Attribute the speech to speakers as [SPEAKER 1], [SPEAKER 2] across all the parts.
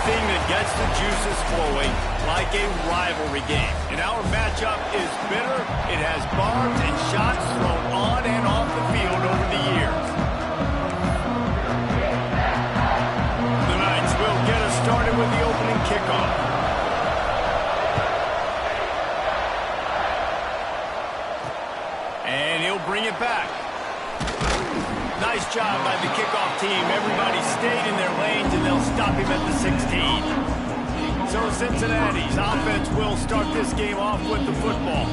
[SPEAKER 1] anything that gets the juices flowing, like a rivalry game. And our matchup is bitter. It has barbs and shots thrown on and off the field over the years. The Knights will get us started with the opening kickoff. And he'll bring it back. Nice job by the kickoff team. Everybody stayed in their lanes, and they'll stop him at the 16. So Cincinnati's offense will start this game off with the football.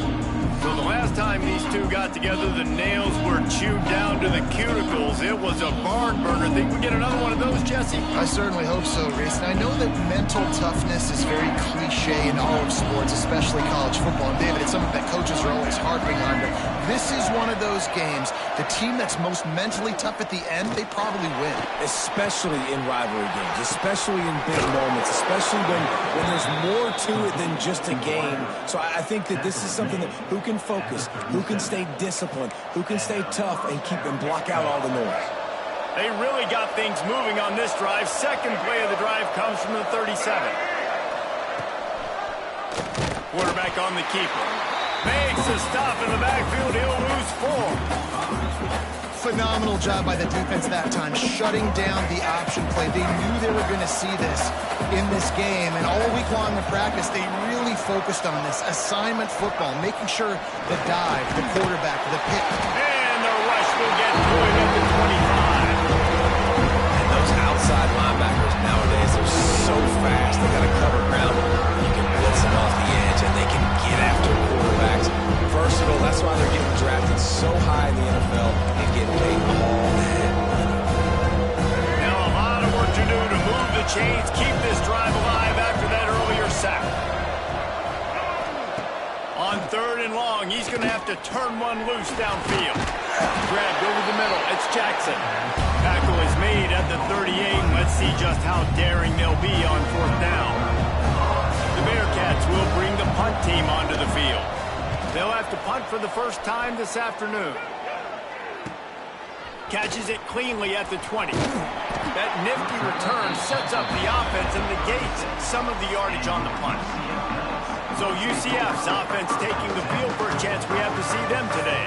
[SPEAKER 1] So the last time these two got together, the nails were chewed down to the cuticles. It was a barn burner. Think we get another one of those, Jesse?
[SPEAKER 2] I certainly hope so, Reese. And I know that mental toughness is very cliche in all of sports, especially college football. And David, it's something that coaches are always harping on. But this is one of those games. The team that's most mentally tough at the end, they probably win.
[SPEAKER 3] Especially in rivalry games, especially in big moments, especially when there's more to it than just a game. So I think that this is something that who can focus, who can stay disciplined, who can stay tough and keep and block out all the noise.
[SPEAKER 1] They really got things moving on this drive. Second play of the drive comes from the 37. Quarterback on the keeper. Makes a stop in the backfield. He'll lose 4.
[SPEAKER 2] Phenomenal job by the defense that time, shutting down the option play. They knew they were going to see this in this game, and all week long in practice, they really focused on this assignment football, making sure the dive, the quarterback, the pick.
[SPEAKER 1] And the rush will get through it at the 25.
[SPEAKER 3] And those outside linebackers nowadays are so fast. They got to cover ground. You can blitz them off the edge, and they can get after quarterbacks. Versatile. That's why they're getting drafted so high in the NFL and getting paid all that money.
[SPEAKER 1] Now a lot of work to do to move the chains, keep this drive alive after that earlier sack. On 3rd and long, he's going to have to turn one loose downfield. Grabbed over the middle. It's Jackson. Tackle is made at the 38. Let's see just how daring they'll be on 4th down. The Bearcats will bring the punt team onto the field. They'll have to punt for the first time this afternoon. Catches it cleanly at the 20. That nifty return sets up the offense and negates some of the yardage on the punt. So UCF's offense taking the field for a chance. We have to see them today.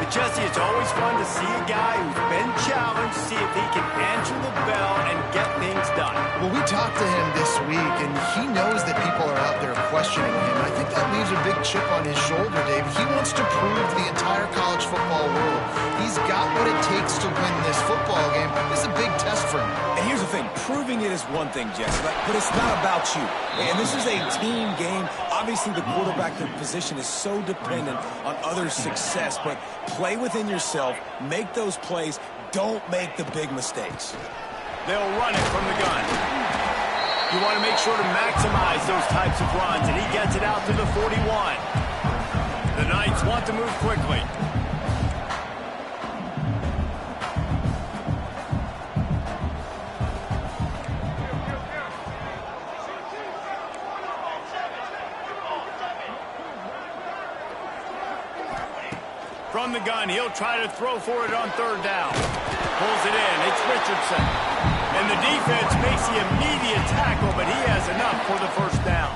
[SPEAKER 1] But Jesse, it's always fun to see a guy who's been challenged, see if he can answer the bell and get things done.
[SPEAKER 2] Well, we talked to him this week, and he knows that people are out there questioning him. I think that leaves a big chip on his shoulder, Dave. He wants to prove to the entire college football world he's got what it takes to win this football game. This is a big test for him.
[SPEAKER 3] And here's the thing. Proving it is one thing, Jess, but it's not about you. And this is a team game. Obviously, the quarterback position is so dependent on others' success, but play within yourself, make those plays, don't make the big mistakes.
[SPEAKER 1] They'll run it from the gun. You want to make sure to maximize those types of runs, and he gets it out to the 41. The Knights want to move quickly. From the gun, he'll try to throw for it on 3rd down. Pulls it in. It's Richardson. And the defense makes the immediate tackle, but he has enough for the 1st down.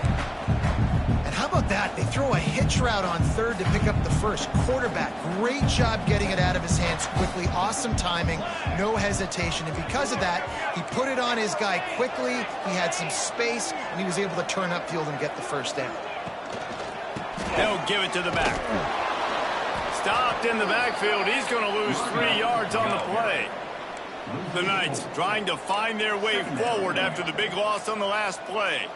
[SPEAKER 2] And how about that? They throw a hitch route on 3rd to pick up the 1st. Quarterback, great job getting it out of his hands quickly. Awesome timing, no hesitation. And because of that, he put it on his guy quickly. He had some space, and he was able to turn upfield and get the 1st down.
[SPEAKER 1] They'll give it to the back. Stopped in the backfield. He's going to lose 3 yards on the play. The Knights trying to find their way forward after the big loss on the last play.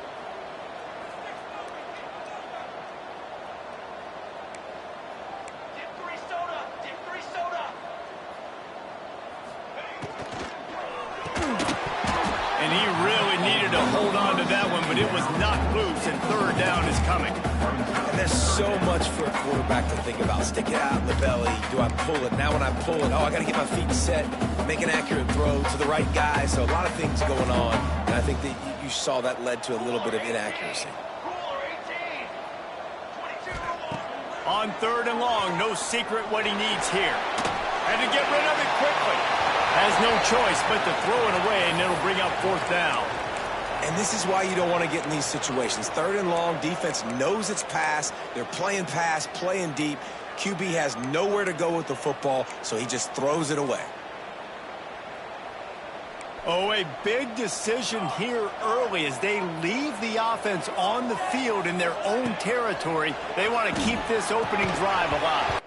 [SPEAKER 1] And he really needed to hold on to that one, but it was knocked loose, and 3rd down is coming.
[SPEAKER 3] And there's so much for a quarterback to think about. Stick it out in the belly. Do I pull it? Now when I pull it, I got to get my feet set, make an accurate throw to the right guy. So a lot of things going on. And I think that you saw that led to a little bit of inaccuracy.
[SPEAKER 1] On 3rd and long, no secret what he needs here. And to get rid of it quickly. Has no choice but to throw it away, and it'll bring up 4th down.
[SPEAKER 3] And this is why you don't want to get in these situations. 3rd and long, defense knows it's pass. They're playing pass, playing deep. QB has nowhere to go with the football, so he just throws it away.
[SPEAKER 1] Oh, a big decision here early as they leave the offense on the field in their own territory. They want to keep this opening drive alive.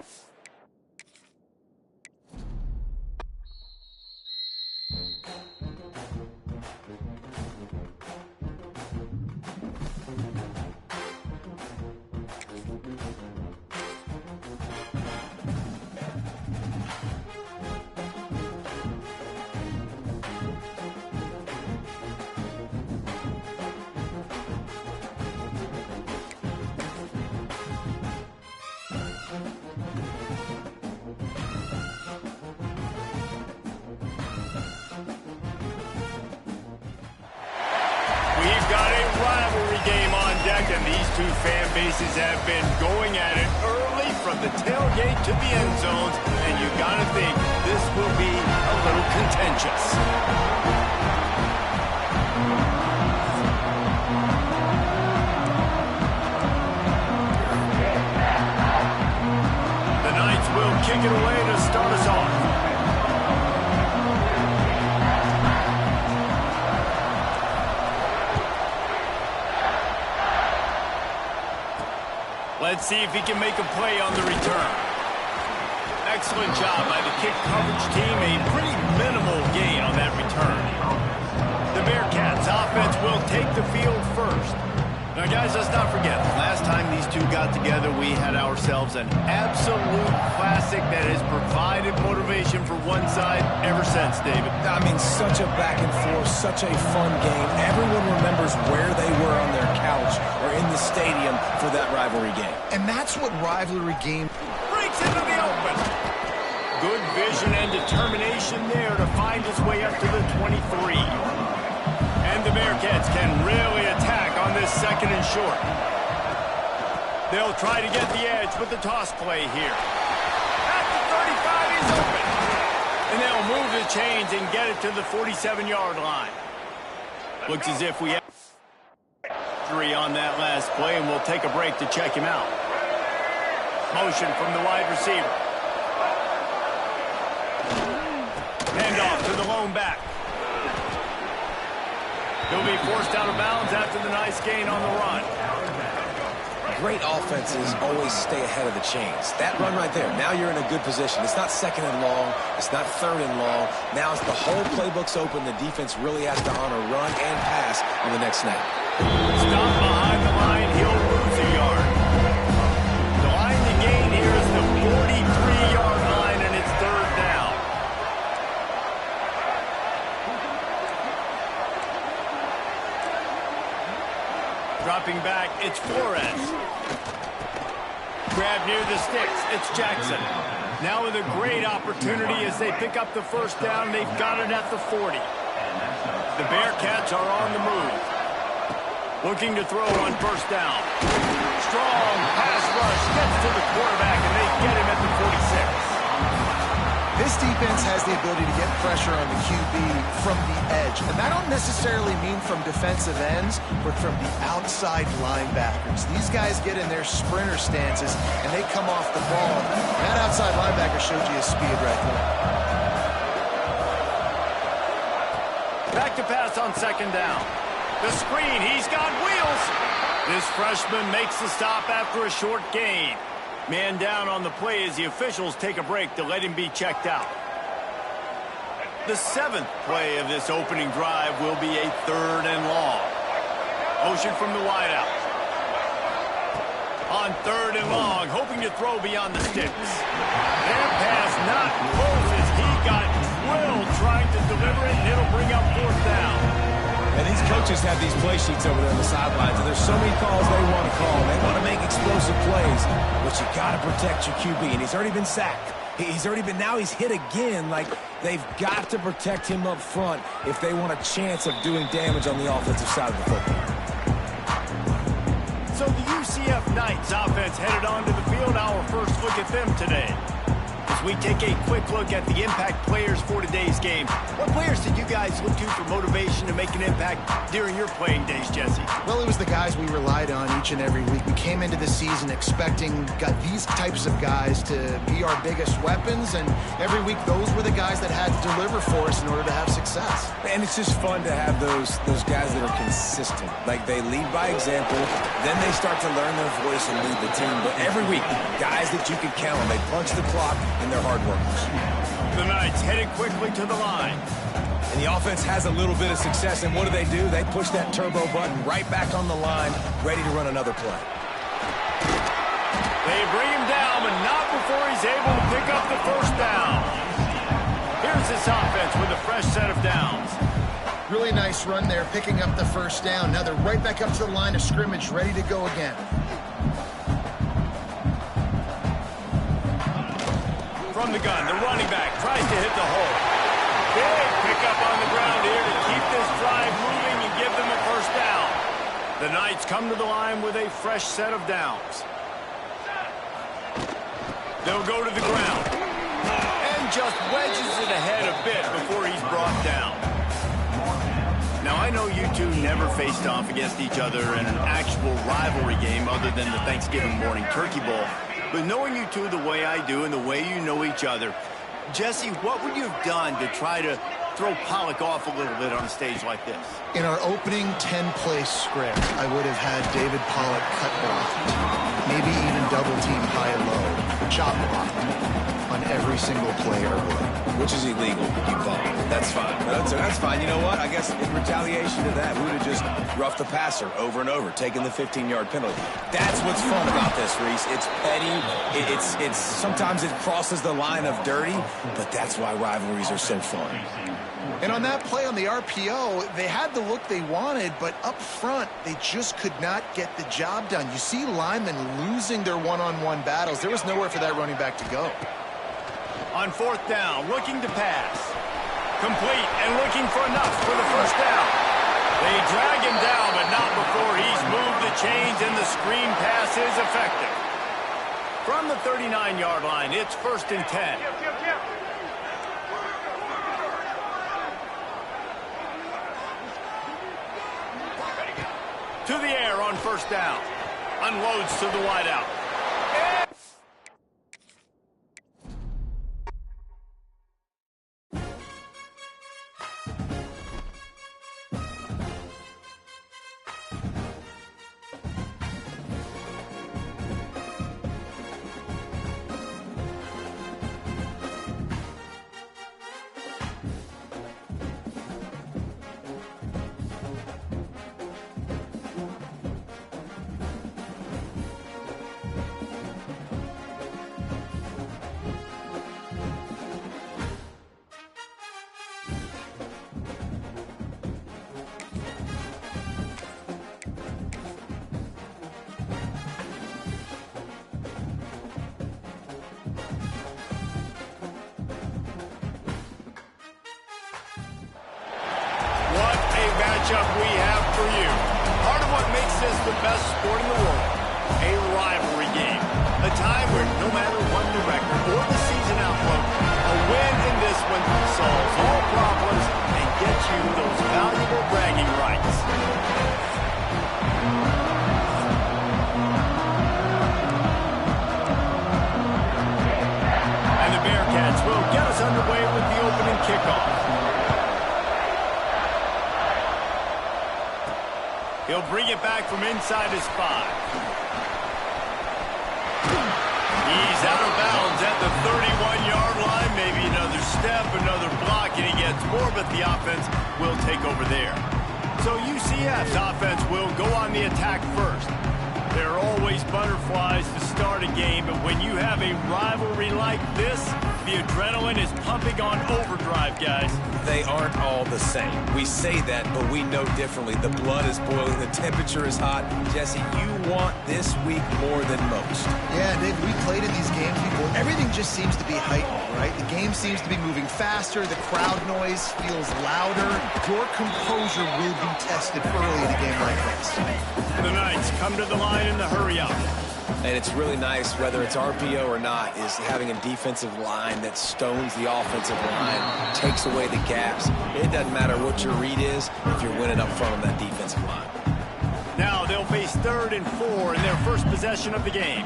[SPEAKER 1] We've got a rivalry game on deck, and these two fan bases have been going at it early from the tailgate to the end zones, and you got to think this will be a little contentious. The Knights will kick it away to start us off. Let's see if he can make a play on the return. Excellent job by the kick coverage team. A pretty minimal gain on that return. The Bearcats offense will take the field first. Now, guys, let's not forget, last time these two got together, we had ourselves an absolute classic that has provided motivation for one side ever since, David.
[SPEAKER 3] I mean, such a back and forth, such a fun game. Everyone remembers where they were on their couch or in the stadium for that rivalry game.
[SPEAKER 2] And that's what rivalry game...
[SPEAKER 1] Breaks into the open. Good vision and determination there to find his way up to the 23. And the Bearcats can really attack on this 2nd and short. They'll try to get the edge with the toss play here. At the 35, he's open. And they'll move the chains and get it to the 47-yard line. Looks as if we have injury on that last play, and we'll take a break to check him out. Motion from the wide receiver. Hand off to the lone back. He'll be forced out of bounds after the nice gain on the run.
[SPEAKER 3] Great offenses always stay ahead of the chains. That run right there, now you're in a good position. It's not 2nd and long. It's not 3rd and long. Now as the whole playbook's open, the defense really has to honor run and pass on the next snap.
[SPEAKER 1] Stop behind the line. He'll lose a yard. The line to gain here is the 43-yard line, and it's 3rd down. Dropping back, it's Flores. Grab near the sticks, it's Jackson. Now with a great opportunity as they pick up the 1st down. They've got it at the 40. The Bearcats are on the move. Looking to throw on 1st down. Strong pass rush, gets to the quarterback, and they get him at the 46.
[SPEAKER 2] This defense has the ability to get pressure on the QB from the edge. And that don't necessarily mean from defensive ends, but from the outside linebackers. These guys get in their sprinter stances, and they come off the ball. That outside linebacker showed you his speed right there.
[SPEAKER 1] Back to pass on 2nd down. The screen, he's got wheels. This freshman makes the stop after a short gain. Man down on the play as the officials take a break to let him be checked out. The 7th play of this opening drive will be a 3rd and long. Motion from the wideout. On 3rd and long, hoping to throw beyond the sticks. That pass not close as he got drilled trying to deliver it, and it'll bring up 4th down.
[SPEAKER 3] And these coaches have these play sheets over there on the sidelines, and there's so many calls they want to call. They want to make explosive plays, but you got to protect your QB, and he's already been sacked. He's already been, now he's hit again. Like, they've got to protect him up front if they want a chance of doing damage on the offensive side of the football. So the UCF Knights offense headed onto the field. Our first look at them today.
[SPEAKER 1] as we take a quick look at the impact players for today's game. What players did you guys look to for motivation to make an impact during your playing days, Jesse?
[SPEAKER 2] Well, it was the guys we relied on each and every week. We came into the season expecting these types of guys to be our biggest weapons, and every week those were the guys that had to deliver for us in order to have success.
[SPEAKER 3] And it's just fun to have those guys that are consistent. Like, they lead by example, then they start to learn their voice and lead the team. But every week, guys that you can count on. They punch the clock, and they're hard workers.
[SPEAKER 1] The Knights headed quickly to the line.
[SPEAKER 3] And the offense has a little bit of success, and what do? They push that turbo button right back on the line, ready to run another play.
[SPEAKER 1] They bring him down, but not before he's able to pick up the first down. Here's this offense with a fresh set of downs.
[SPEAKER 2] Really nice run there, picking up the first down. Now they're right back up to the line of scrimmage, ready to go again.
[SPEAKER 1] From the gun, the running back tries to hit the hole. Big pickup on the ground here to keep this drive moving and give them a first down. The Knights come to the line with a fresh set of downs. They'll go to the ground. And just wedges it ahead a bit before he's brought down. Now, I know you two never faced off against each other in an actual rivalry game other than the Thanksgiving morning Turkey Bowl. But knowing you two the way I do and the way you know each other, Jesse, what would you have done to try to throw Pollock off a little bit on a stage like this?
[SPEAKER 2] In our opening 10-play script, I would have had David Pollock cut block, maybe even double team high and low, chop block on every single play early.
[SPEAKER 3] Which is illegal, you call it. That's fine. That's fine. You know what? I guess in retaliation to that, we would have just roughed the passer over and over, taking the 15-yard penalty. That's what's fun about this, Reese. It's petty. It's sometimes it crosses the line of dirty, but that's why rivalries are so fun.
[SPEAKER 2] And on that play on the RPO, they had the look they wanted, but up front, they just could not get the job done. You see linemen losing their one-on-one battles. There was nowhere for that running back to go.
[SPEAKER 1] On fourth down, looking to pass. Complete and looking for enough for the first down. They drag him down, but not before he's moved the chains and the screen pass is effective. From the 39-yard line, it's 1st and 10. To the air on first down. Unloads to the wideout. Matchup we have for you. Part of what makes this the best sport in the world. A rivalry game. A time where no matter what the record or the season outlook, a win in this one solves all problems and gets you those valuable bragging rights. And the Bearcats will get us underway with the opening kickoff. He'll bring it back from inside his 5. He's out of bounds at the 31-yard line. Maybe another step, another block, and he gets more, but the offense will take over there. So UCF's offense will go on the attack first. There are always butterflies to start a game, but when you have a rivalry like this, the adrenaline is pumping on overdrive, guys.
[SPEAKER 3] They aren't all the same. We say that, but we know differently. The blood is boiling. The temperature is hot. Jesse, you want this week more than most.
[SPEAKER 2] Yeah, Dave, we played in these games before. Everything just seems to be heightened, right? The game seems to be moving faster. The crowd noise feels louder. Your composure will be tested early in a game like this.
[SPEAKER 1] The Knights come to the line in the hurry up.
[SPEAKER 3] And it's really nice, whether it's RPO or not, is having a defensive line that stones the offensive line, takes away the gaps. It doesn't matter what your read is if you're winning up front on that defensive line.
[SPEAKER 1] Now they'll face 3rd and 4 in their first possession of the game.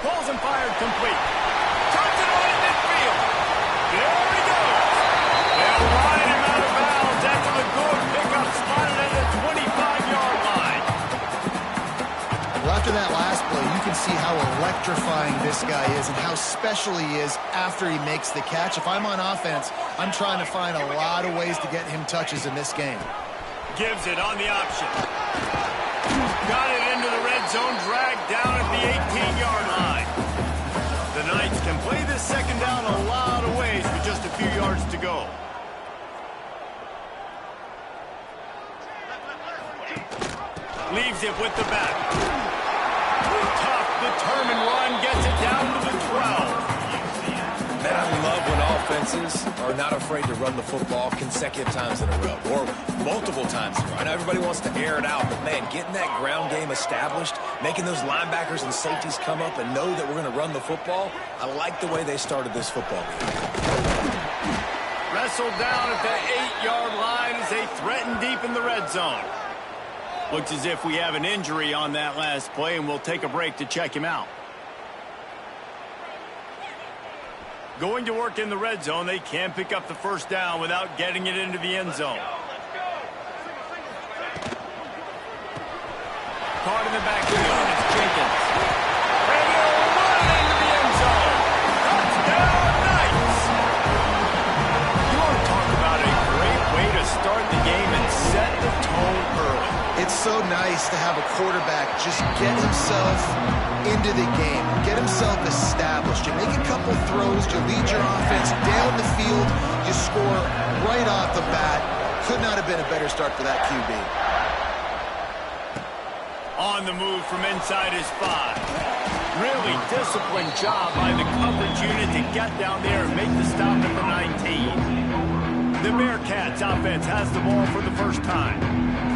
[SPEAKER 1] Pulls and fired complete. Turns it on in midfield. There he goes. They'll line him out of bounds after the good pickup spotted at the 25-yard line.
[SPEAKER 2] Well, after that last play, you can see how electrifying this guy is and how special he is after he makes the catch. If I'm on offense, I'm trying to find a lot of ways to get him touches in this game.
[SPEAKER 1] Gives it on the option. Got it into the red zone, dragged down at the 18-yard line. The Knights can play this second down a lot of ways with just a few yards to go. Leaves it with the back. Tough, determined run, gets it down to the 12.
[SPEAKER 3] Man, I love when offenses are not afraid to run the football consecutive times in a row or multiple times in a row. I know everybody wants to air it out, but, man, getting that ground game established, making those linebackers and safeties come up and know that we're going to run the football, I like the way they started this football game.
[SPEAKER 1] Wrestled down at the 8-yard line as they threaten deep in the red zone. Looks as if we have an injury on that last play, and we'll take a break to check him out. Going to work in the red zone, they can't pick up the first down without getting it into the end zone. Caught in the backfield, it's Jenkins. And he'll run into the end zone. Touchdown, Knights! You want to talk about a great way to start the game and set the tone early.
[SPEAKER 2] It's so nice to have a quarterback just get himself into the game, get himself established. You make a couple throws, you lead your offense down the field, you score right off the bat. Could not have been a better start for that QB.
[SPEAKER 1] On the move from inside his 5. Really disciplined job by the coverage unit to get down there and make the stop at the 19. The Bearcats offense has the ball for the first time.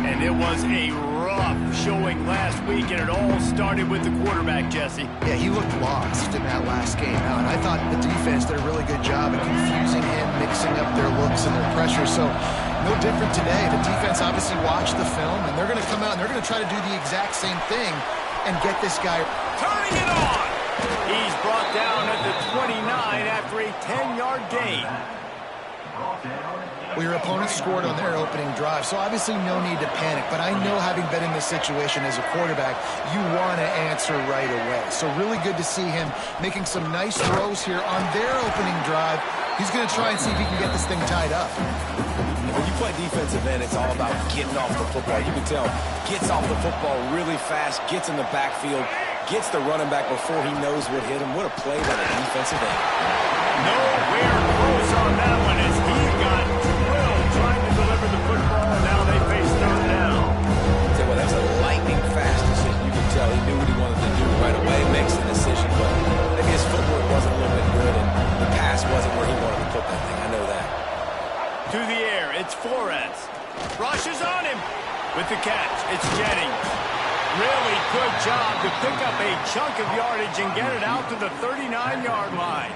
[SPEAKER 1] And it was a rough showing last week, and it all started with the quarterback, Jesse.
[SPEAKER 2] Yeah, he looked lost in that last game. And I thought the defense did a really good job of confusing him, mixing up their looks and their pressure. So no different today. The defense obviously watched the film, and they're going to come out and they're going to try to do the exact same thing and get this guy.
[SPEAKER 1] Turning it on! He's brought down at the 29 after a 10-yard gain.
[SPEAKER 2] Well, your opponent scored on their opening drive, so obviously no need to panic. But I know, having been in this situation as a quarterback, you want to answer right away. So really good to see him making some nice throws here on their opening drive. He's going to try and see if he can get this thing tied up.
[SPEAKER 3] When you play defensive end, it's all about getting off the football. You can tell, gets off the football really fast, gets in the backfield, gets the running back before he knows what hit him. What a play by the defensive end.
[SPEAKER 1] Nowhere close on that one as he got drilled trying to deliver the football, and now they face 3rd down.
[SPEAKER 3] Tell you what, that was a lightning fast decision. You can tell he knew what he wanted to do right away, makes the decision, but maybe his footwork wasn't a little bit good, and the pass wasn't where he wanted to put that thing. I know that.
[SPEAKER 1] To the air, it's Flores. Rushes on him. With the catch, it's Jennings. Really good job to pick up a chunk of yardage and get it out to the 39-yard line.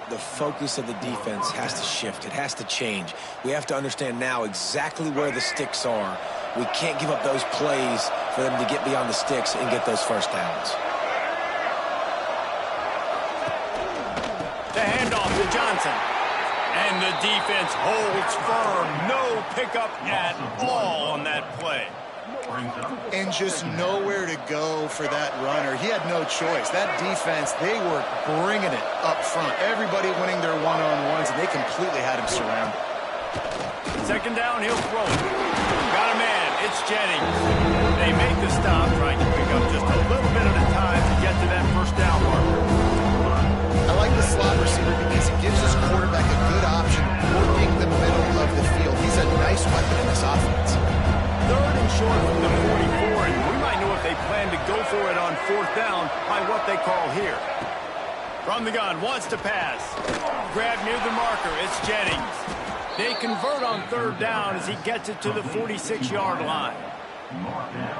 [SPEAKER 3] The focus of the defense has to shift. It has to change. We have to understand now exactly where the sticks are. We can't give up those plays for them to get beyond the sticks and get those first downs.
[SPEAKER 1] The handoff to Johnson. And the defense holds firm. No pickup at all on that play.
[SPEAKER 2] And just nowhere to go for that runner. He had no choice. That defense, they were bringing it up front. Everybody winning their one-on-ones, and they completely had him surrounded.
[SPEAKER 1] Second down, he'll throw it. Got a man. It's Jennings. They make the stop, trying to pick up just a little bit at a time to get to that first down marker.
[SPEAKER 2] I like the slot receiver because it gives his quarterback a good option working the middle of the field. He's a nice weapon in this offense.
[SPEAKER 1] Third and short from the 44, and we might know if they plan to go for it on fourth down by what they call here. From the gun, wants to pass. Grab near the marker, it's Jennings. They convert on third down as he gets it to the 46-yard line.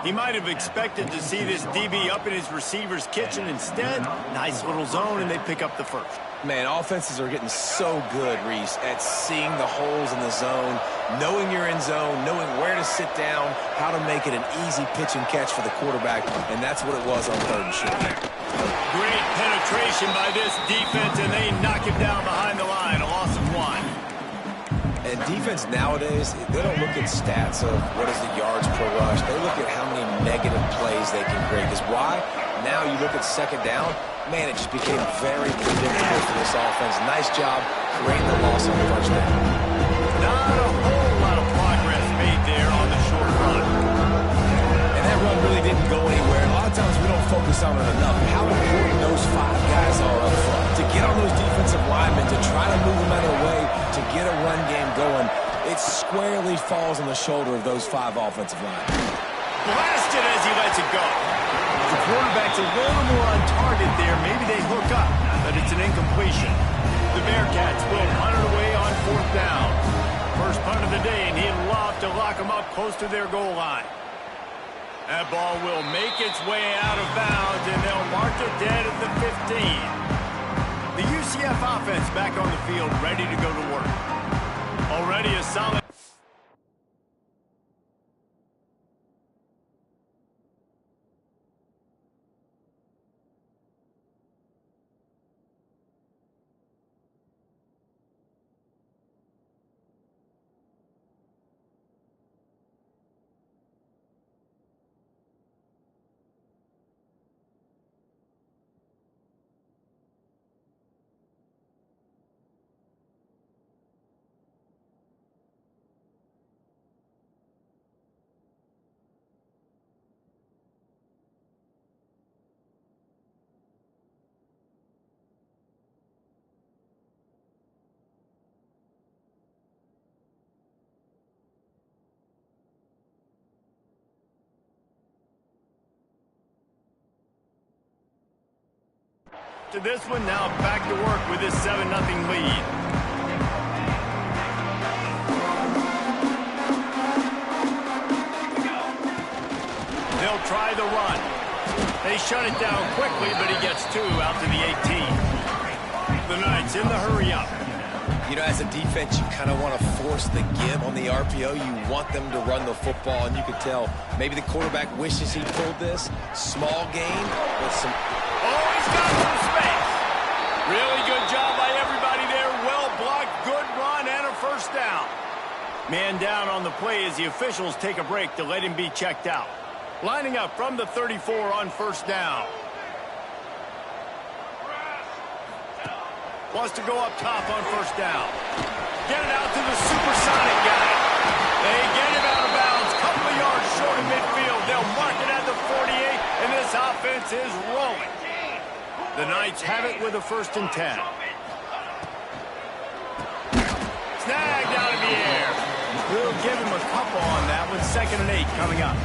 [SPEAKER 1] He might have expected to see this DB up in his receiver's kitchen. Instead, nice little zone, and they pick up the first.
[SPEAKER 3] Man, offenses are getting so good, Reese, at seeing the holes in the zone, knowing you're in zone, knowing where to sit down, how to make it an easy pitch and catch for the quarterback, and that's what it was on third and short.
[SPEAKER 1] Great penetration by this defense, and they knock him down behind the line, a loss of 1.
[SPEAKER 3] And defense nowadays, they don't look at stats of what is the yards per rush. They look at how many negative plays they can create. Because why? Now you look at second down, man, it just became very predictable for this offense. Nice job creating the loss on the first down.
[SPEAKER 1] Not a whole lot of progress made there on the short run.
[SPEAKER 3] And that run really didn't go anywhere. A lot of times we don't focus on it enough. How important those 5 guys are up front. To get on those defensive linemen, to try to move them out of the way, to get a run game going, it squarely falls on the shoulder of those 5 offensive linemen.
[SPEAKER 1] Blasted as he lets it go. The quarterback's a little more on target there. Maybe they hook up, but it's an incompletion. The Bearcats will punt it away on fourth down. First punt of the day, and he'd love to lock them up close to their goal line. That ball will make its way out of bounds, and they'll mark it dead at the 15. The UCF offense back on the field, ready to go to work. Already a solid... To this one, now back to work with this 7-0 lead. They'll try the run. They shut it down quickly, but he gets 2 out to the 18. The Knights in the hurry up.
[SPEAKER 3] You know, as a defense, you kind of want to force the give on the RPO. You want them to run the football, and you could tell maybe the quarterback wishes he pulled this. Small gain with some...
[SPEAKER 1] Oh, he's got some space. Really good job by everybody there. Well blocked, good run, and a first down. Man down on the play as the officials take a break to let him be checked out. Lining up from the 34 on first down. Wants to go up top on first down. Get it out to the supersonic guy. They get him out of bounds. Couple of yards short of midfield. They'll mark it at the 48, and this offense is rolling. The Knights have it with a 1st and 10. Snagged out of the air. We'll give him a couple on that one. 2nd and 8 coming up.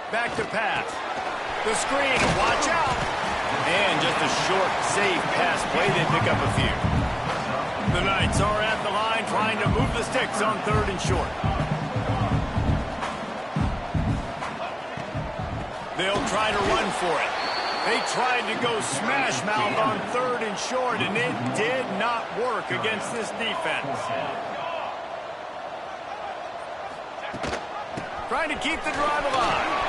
[SPEAKER 1] Back to pass. The screen, watch out. And just a short, safe pass play. They pick up a few. The Knights are at the line trying to move the sticks on 3rd and short. They'll try to run for it. They tried to go smash mouth on 3rd and short, and it did not work against this defense. Trying to keep the drive alive.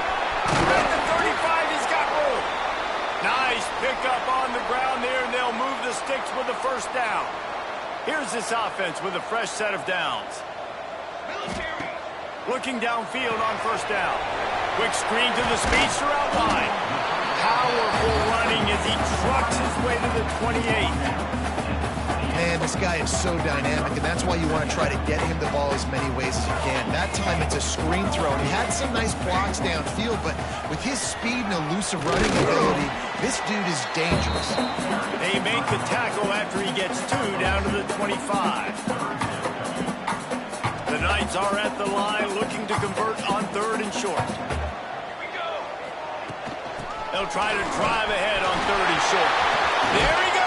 [SPEAKER 1] At the 35, he's got room. Nice pickup on the ground there, and they'll move the sticks with the first down. Here's this offense with a fresh set of downs. Looking downfield on first down. Quick screen to the speedster out wide. Powerful running as he trucks his way to the 28.
[SPEAKER 2] Man, this guy is so dynamic, and that's why you want to try to get him the ball as many ways as you can. That time it's a screen throw, and he had some nice blocks downfield, but with his speed and elusive running ability, this dude is dangerous.
[SPEAKER 1] They make the tackle after he gets 2 down to the 25. The Knights are at the line looking to convert on 3rd and short. They'll try to drive ahead on 3rd and short. There he goes!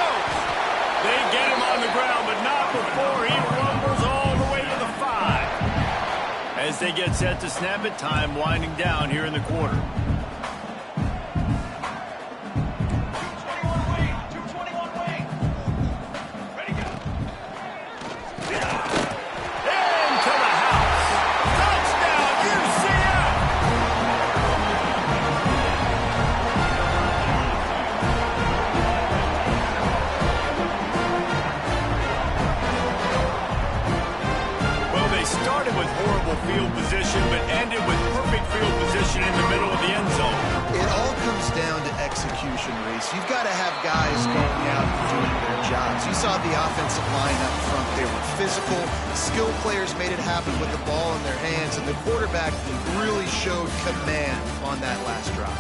[SPEAKER 1] They get him on the ground, but not before he rumbles all the way to the 5. As they get set to snap it, time winding down here in the quarter. Field position, but ended with perfect field position in the middle of the end zone.
[SPEAKER 2] It all comes down to execution, Reese. You've got to have guys going out and doing their jobs. You saw the offensive line up front. They were physical. Skilled players made it happen with the ball in their hands, and the quarterback really showed command on that last drive.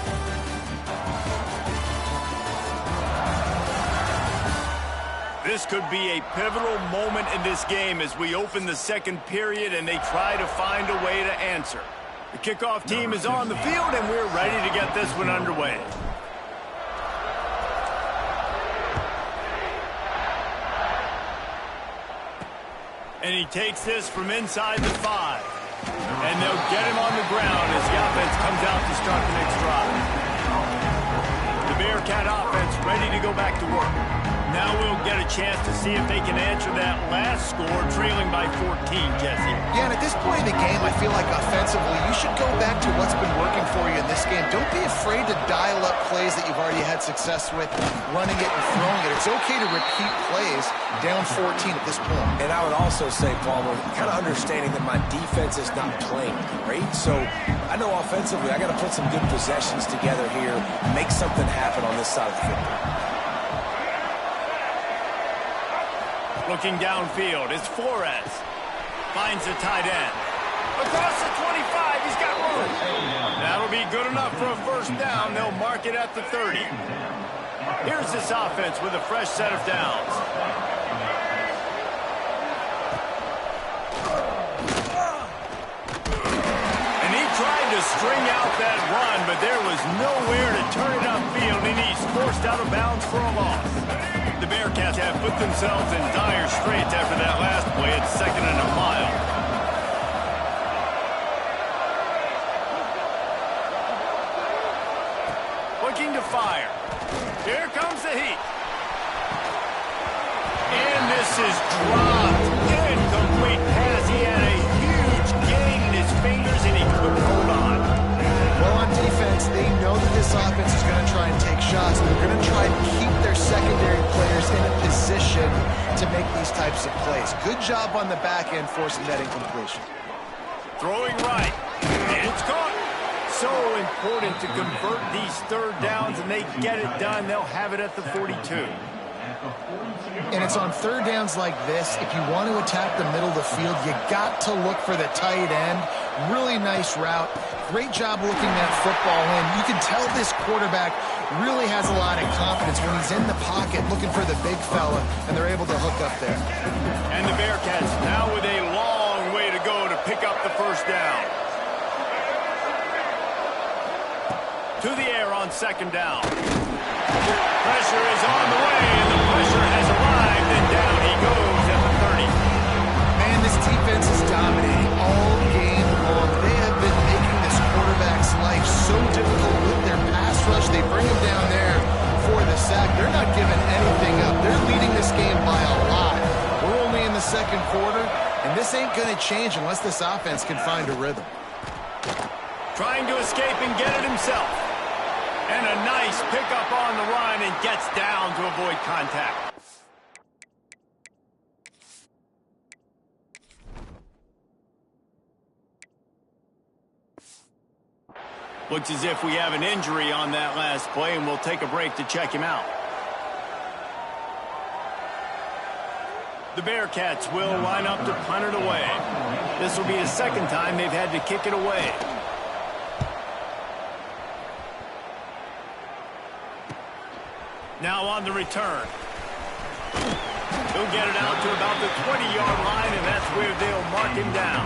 [SPEAKER 1] This could be a pivotal moment in this game as we open the second period and they try to find a way to answer. The kickoff team is on the field and we're ready to get this one underway. And he takes this from inside the 5. And they'll get him on the ground as the offense comes out to start the next drive. The Bearcat offense ready to go back to work. Now we'll get a chance to see if they can answer that last score, trailing by 14, Jesse.
[SPEAKER 2] Yeah, and at this point in the game, I feel like offensively, you should go back to what's been working for you in this game. Don't be afraid to dial up plays that you've already had success with, running it and throwing it. It's okay to repeat plays down 14 at this point.
[SPEAKER 3] And I would also say, Palmer, kind of understanding that my defense is not playing great, so I know offensively I got to put some good possessions together here, make something happen on this side of the football.
[SPEAKER 1] Looking downfield, it's Flores. Finds the tight end. Across the 25, he's got room. That'll be good enough for a first down. They'll mark it at the 30. Here's this offense with a fresh set of downs. And he tried to string out that run, but there was nowhere to turn it upfield, and he's forced out of bounds for a loss. The Bearcats have put themselves in dire straits after that last play at 2nd and a mile. Looking to fire. Here comes the heat. And this is dropped. Incomplete pass. He had a huge gain in his fingers and he couldn't hold on.
[SPEAKER 2] Well, on defense, they know that this offense is going to try and take shots. They're going to try and keep their secondary players in a position to make these types of plays. Good job on the back end forcing that incompletion.
[SPEAKER 1] Throwing right. And it's caught. So important to convert these 3rd downs, and they get it done. They'll have it at the 42.
[SPEAKER 2] And it's on 3rd downs like this, if you want to attack the middle of the field, you got to look for the tight end. Really nice route. Great job looking that football in. You can tell this quarterback really has a lot of confidence when he's in the pocket looking for the big fella, and they're able to hook up there.
[SPEAKER 1] And the Bearcats now with a long way to go to pick up the first down. To the air on 2nd down. Pressure is on the way, and the pressure has arrived, and down he goes at the 30.
[SPEAKER 2] Man, this defense is dominating all game long. They have been making this quarterback's life so difficult with their pass rush. They bring him down there for the sack. They're not giving anything up. They're leading this game by a lot. We're only in the 2nd quarter, and this ain't going to change unless this offense can find a rhythm.
[SPEAKER 1] Trying to escape and get it himself. And a nice pickup on the run and gets down to avoid contact. Looks as if we have an injury on that last play, and we'll take a break to check him out. The Bearcats will line up to punt it away. This will be the second time they've had to kick it away. Now on the return. He'll get it out to about the 20-yard line, and that's where they'll mark him down.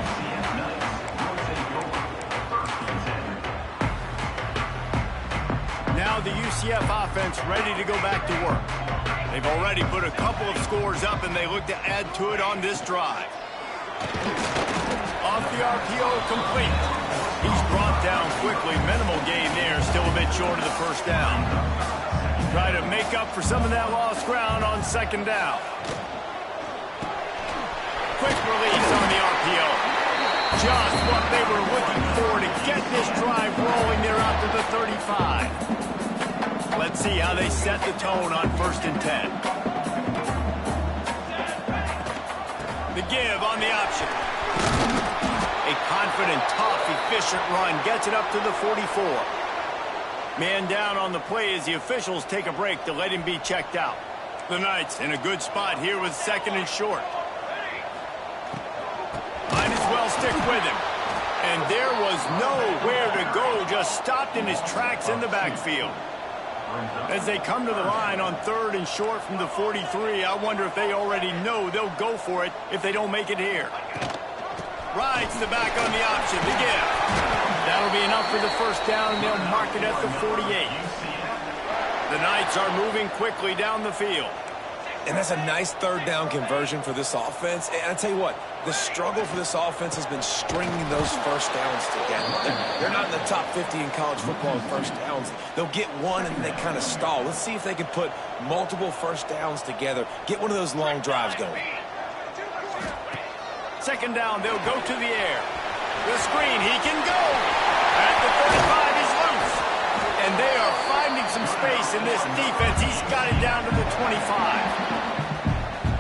[SPEAKER 1] Now the UCF offense ready to go back to work. They've already put a couple of scores up, and they look to add to it on this drive. Off the RPO, complete. He's brought down quickly. Minimal gain there, still a bit short of the first down. Try to make up for some of that lost ground on second down. Quick release on the RPO. Just what they were looking for to get this drive rolling. They're out to the 35. Let's see how they set the tone on 1st and 10. The give on the option. A confident, tough, efficient run gets it up to the 44. Man down on the play as the officials take a break to let him be checked out. The Knights in a good spot here with 2nd and short. Might as well stick with him. And there was nowhere to go, just stopped in his tracks in the backfield. As they come to the line on 3rd and short from the 43, I wonder if they already know they'll go for it if they don't make it here. Rides the back on the option, the give. That'll be enough for the first down, and they'll mark it at the 48. The Knights are moving quickly down the field.
[SPEAKER 3] And that's a nice 3rd down conversion for this offense. And I tell you what, the struggle for this offense has been stringing those first downs together. They're not in the top 50 in college football in first downs. They'll get one and they kind of stall. Let's see if they can put multiple first downs together, get one of those long drives going.
[SPEAKER 1] 2nd down, they'll go to the air. The screen, he can go. At the 35, he's loose. And they are finding some space in this defense. He's got it down to the 25.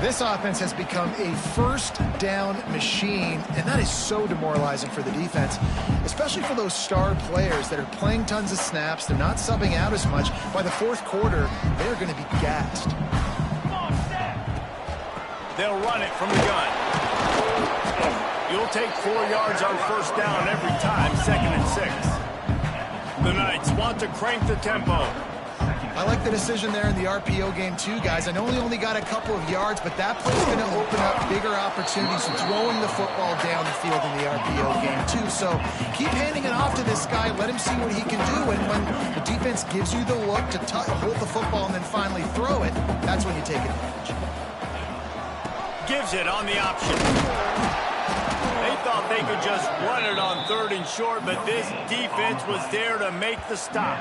[SPEAKER 2] This offense has become a first down machine, and that is so demoralizing for the defense, especially for those star players that are playing tons of snaps. They're not subbing out as much. By the 4th quarter, they're going to be gassed.
[SPEAKER 1] They'll run it from the gun. You'll take 4 yards on 1st down every time, 2nd and 6. The Knights want to crank the tempo.
[SPEAKER 2] I like the decision there in the RPO game too, guys. I know he only got a couple of yards, but that play's going to open up bigger opportunities throwing the football down the field in the RPO game too. So keep handing it off to this guy. Let him see what he can do. And when the defense gives you the look to hold the football and then finally throw it, that's when you take advantage.
[SPEAKER 1] Gives it on the option. They thought they could just run it on 3rd and short, but this defense was there to make the stop.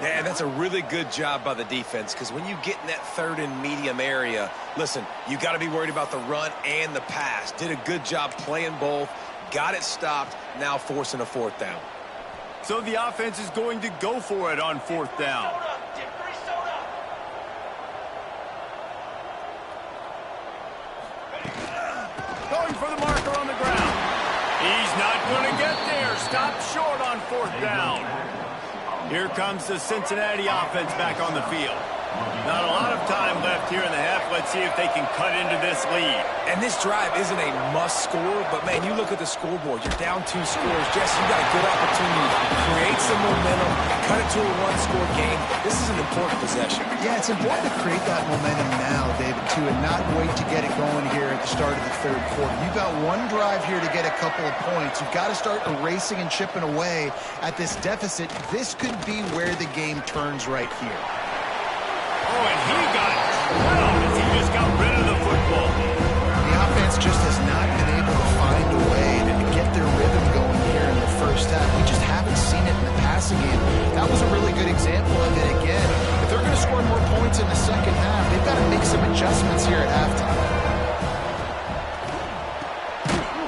[SPEAKER 3] Yeah, that's a really good job by the defense, because when you get in that 3rd and medium area, listen, you got to be worried about the run and the pass. Did a good job playing both, got it stopped, now forcing a 4th down.
[SPEAKER 1] So the offense is going to go for it on 4th down. Going for the marker on the ground. He's not going to get there. Stopped short on 4th down. Here comes the Cincinnati offense back on the field. Not a lot of time left here in the half. Let's see if they can cut into this lead.
[SPEAKER 3] And this drive isn't a must score, but man, you look at the scoreboard, you're down 2 scores. Jesse, you got a good opportunity to create some momentum, cut it to a 1-score game. This is an important possession.
[SPEAKER 2] Yeah, it's important to create that momentum now, David, too, and not wait to get it going here at the start of the 3rd quarter. You've got one drive here to get a couple of points. You've got to start erasing and chipping away at this deficit. This could be where the game turns right here.
[SPEAKER 1] Oh, and he got drowned as he just got rid of the football.
[SPEAKER 2] The offense just has not been able to find a way to get their rhythm going here in the first half. We just haven't seen it in the passing game. That was a really good example of it again. If they're going to score more points in the second half, they've got to make some adjustments here at halftime.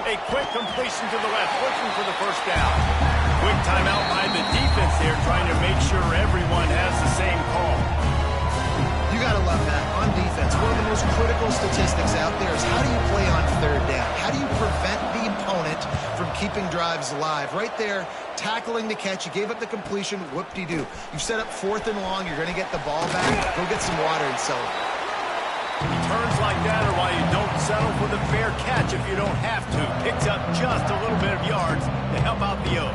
[SPEAKER 1] A quick completion to the left, looking for the first down. Quick timeout by the defense there, trying to make sure everyone has the same call.
[SPEAKER 2] You got to love that on defense. One of the most critical statistics out there is how do you play on 3rd down? How do you prevent the opponent from keeping drives alive? Right there, tackling the catch. You gave up the completion. Whoop-de-doo. You set up 4th and long. You're going to get the ball back. Go get some water and celebrate.
[SPEAKER 1] Returns like that are why you don't settle for the fair catch if you don't have to. Picks up just a little bit of yards to help out the O.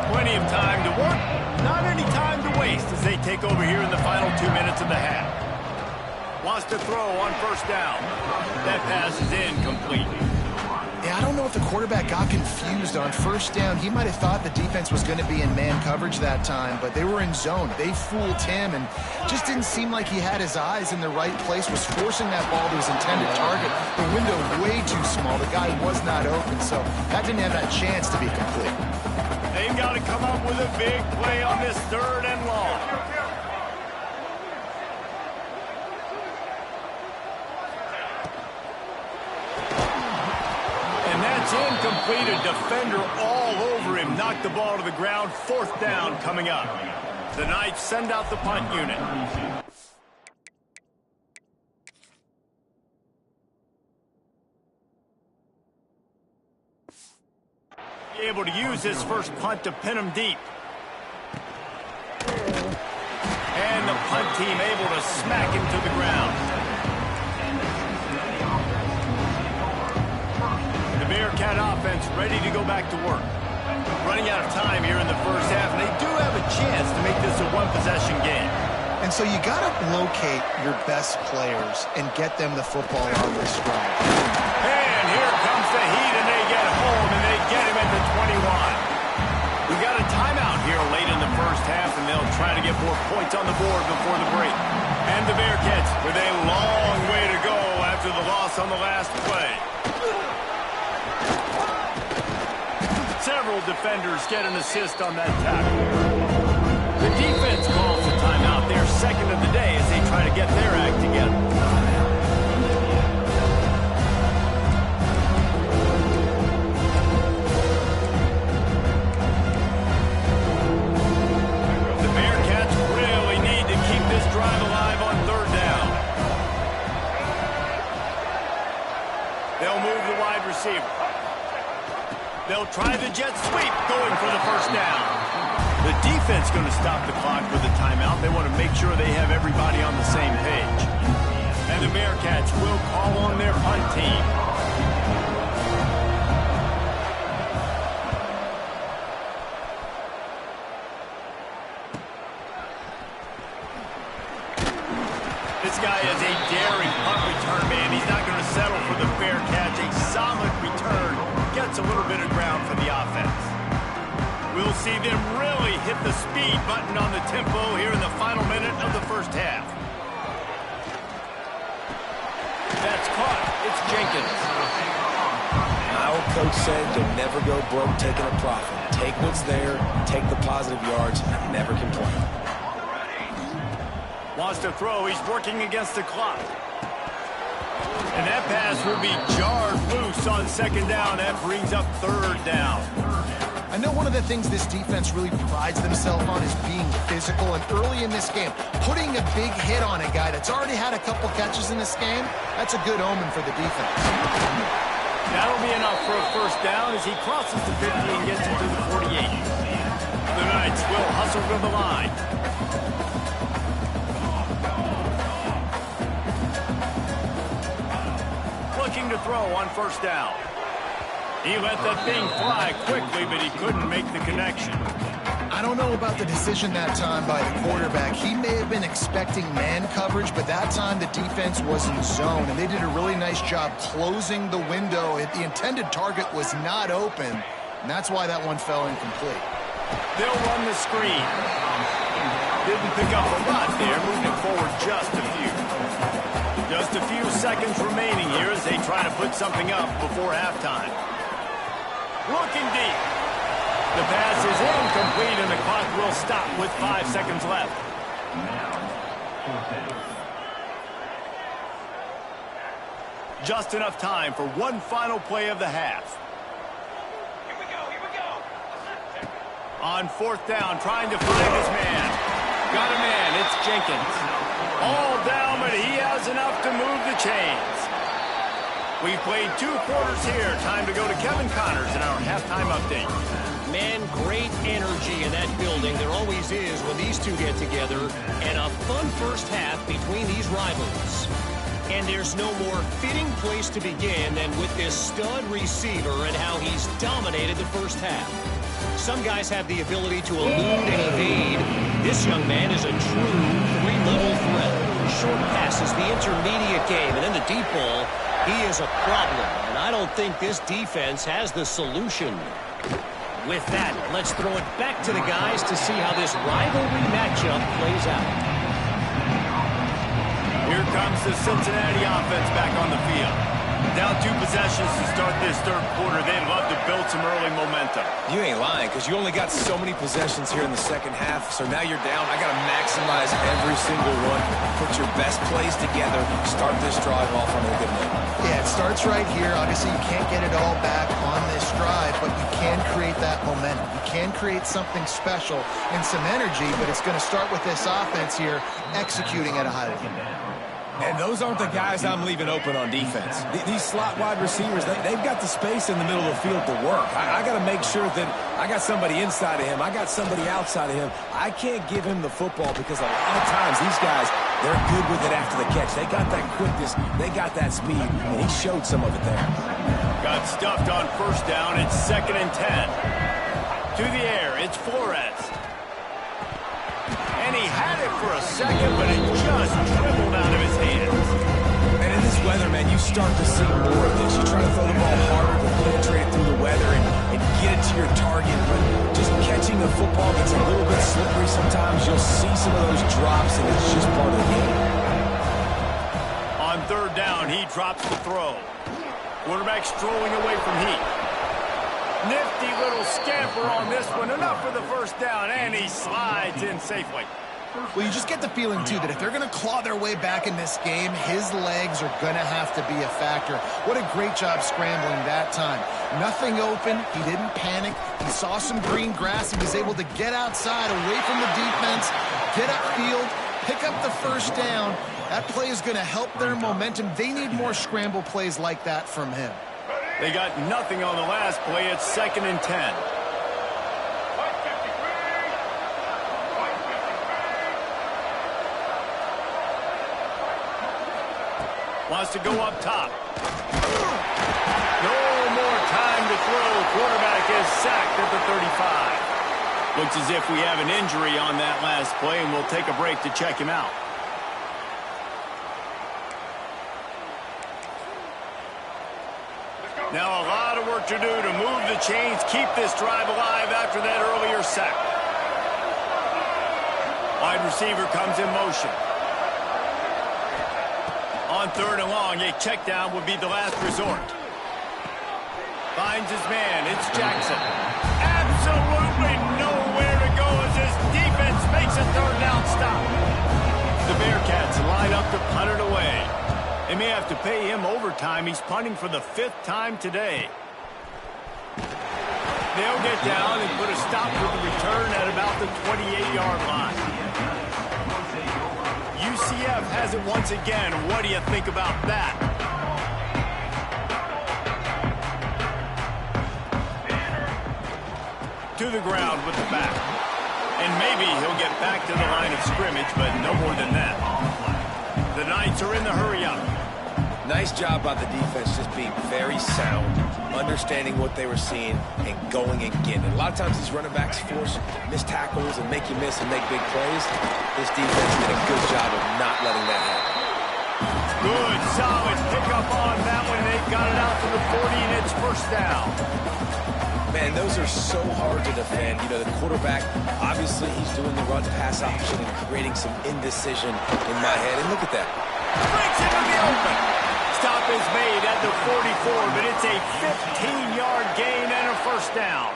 [SPEAKER 1] Plenty of time to work, not any time to waste as they take over here in the final 2 minutes of the half. Wants to throw on 1st down. That pass is incomplete.
[SPEAKER 2] Yeah, I don't know if the quarterback got confused on 1st down. He might have thought the defense was going to be in man coverage that time, but they were in zone. They fooled him and just didn't seem like he had his eyes in the right place, was forcing that ball to his intended target. The window way too small. The guy was not open, so that didn't have that chance to be complete.
[SPEAKER 1] They've got to come up with a big play on this 3rd and long. Incomplete, a defender all over him. Knocked the ball to the ground. 4th down coming up. The Knights send out the punt unit. Able to use his first punt to pin him deep. And the punt team able to smack him to the ground. Bearcat offense ready to go back to work. Running out of time here in the 1st half, and they do have a chance to make this a 1-possession game.
[SPEAKER 2] And so you got to locate your best players and get them the football on this drive.
[SPEAKER 1] And here comes the heat, and they get home, and they get him at the 21. We got a timeout here late in the 1st half, and they'll try to get more points on the board before the break. And the Bearcats with a long way to go after the loss on the last play. Several defenders get an assist on that tackle. The defense calls the timeout. They're 2nd of the day as they try to get their act together. The Bearcats really need to keep this drive alive on 3rd down. They'll move the wide receiver. They'll try the jet sweep, going for the 1st down. The defense going to stop the clock with a timeout. They want to make sure they have everybody on the same page. And the Bearcats will call on their punt team. This guy is a daring punt return man. He's not going to settle for the fair catch. A solid return. Gets a little bit of ground for the offense. We'll see them really hit the speed button on the tempo here in the final minute of the 1st half. That's caught. It's Jenkins.
[SPEAKER 3] My old coach said you'll never go broke taking a profit. Take what's there, take the positive yards, and never complain.
[SPEAKER 1] Wants to throw. He's working against the clock. And that pass will be jarred loose on 2nd down. That brings up 3rd down.
[SPEAKER 2] I know one of the things this defense really prides themselves on is being physical. And early in this game, putting a big hit on a guy that's already had a couple catches in this game, that's a good omen for the defense.
[SPEAKER 1] That'll be enough for a 1st down as he crosses the 50 and gets into the 48. The Knights will hustle to the line. Looking to throw on 1st down. He let that thing fly quickly, but he couldn't make the connection.
[SPEAKER 2] I don't know about the decision that time by the quarterback. He may have been expecting man coverage, but that time the defense was in zone, and they did a really nice job closing the window. The intended target was not open, and that's why that one fell incomplete.
[SPEAKER 1] They'll run the screen. Didn't pick up a lot there, moving it forward just a few. Just a few seconds remaining here as they try to put something up before halftime. Looking deep. The pass is incomplete, and the clock will stop with 5 seconds left. Just enough time for one final play of the half.
[SPEAKER 4] Here we go.
[SPEAKER 1] On 4th down, trying to find his man. Got a man, it's Jenkins. All down, but he has enough to move the chains. We've played 2 quarters here. Time to go to Kevin Connors in our halftime update.
[SPEAKER 5] Man, great energy in that building. There always is when these two get together. And a fun first half between these rivals. And there's no more fitting place to begin than with this stud receiver and how he's dominated the first half. Some guys have the ability to elude and evade. This young man is a true three-level threat. Short passes, the intermediate game, and then the deep ball. He is a problem, and I don't think this defense has the solution. With that, let's throw it back to the guys to see how this rivalry matchup plays out.
[SPEAKER 1] Here comes the Cincinnati offense back on the field. Down 2 possessions to start this third quarter. They'd love to build some early momentum.
[SPEAKER 3] You ain't lying, because you only got so many possessions here in the second half, so now you're down. I got to maximize every single one. Put your best plays together. Start this drive off on a good note.
[SPEAKER 2] Yeah, it starts right here. Obviously, you can't get it all back on this drive, but you can create that momentum. You can create something special and some energy, but it's going to start with this offense here executing at a high level.
[SPEAKER 3] And those aren't the guys I'm leaving open on defense. These slot wide receivers, they've got the space in the middle of the field to work. I got to make sure that I got somebody inside of him. I got somebody outside of him. I can't give him the football because a lot of times these guys, they're good with it after the catch. They got that quickness. They got that speed, and he showed some of it there.
[SPEAKER 1] Got stuffed on first down. It's 2nd and 10. To the air, it's Flores. And he had it for a second, but it just dribbled out of his hands.
[SPEAKER 3] And in this weather, man, you start to see more of this. You try to throw the ball harder to penetrate through the weather and get it to your target. But just catching the football gets a little bit slippery sometimes. You'll see some of those drops, and it's just part of the game.
[SPEAKER 1] On third down, he drops the throw. Quarterback strolling away from heat. Nifty little scamper on this one. Enough for the first down, and he slides in safely.
[SPEAKER 2] Well, you just get the feeling, too, that if they're going to claw their way back in this game, his legs are going to have to be a factor. What a great job scrambling that time. Nothing open. He didn't panic. He saw some green grass. He was able to get outside, away from the defense, get upfield, pick up the first down. That play is going to help their momentum. They need more scramble plays like that from him.
[SPEAKER 1] They got nothing on the last play. It's 2nd and 10. Wants to go up top. No more time to throw. Quarterback is sacked at the 35. Looks as if we have an injury on that last play, and we'll take a break to check him out. Now a lot of work to do to move the chains, keep this drive alive after that earlier sack. Wide receiver comes in motion. On third and long, a check down would be the last resort. Finds his man. It's Jackson. Absolutely nowhere to go as his defense makes a third down stop. The Bearcats line up to punt it away. They may have to pay him overtime. He's punting for the 5th time today. They'll get down and put a stop to the return at about the 28-yard line. UCF has it once again. What do you think about that? To the ground with the back. And maybe he'll get back to the line of scrimmage, but no more than that. The Knights are in the hurry-up.
[SPEAKER 3] Nice job by the defense, just being very sound, understanding what they were seeing, and going and getting it. A lot of times these running backs force missed tackles and make you miss and make big plays. This defense did a good job of not letting that happen.
[SPEAKER 1] Good, solid pickup on that one. They got it out to the 40, and it's first down.
[SPEAKER 3] Man, those are so hard to defend. You know, the quarterback, obviously he's doing the run-pass option and creating some indecision in my head. And look at that.
[SPEAKER 1] Breaks into the open. Stop is made at the 44, but it's a 15-yard gain and a first down.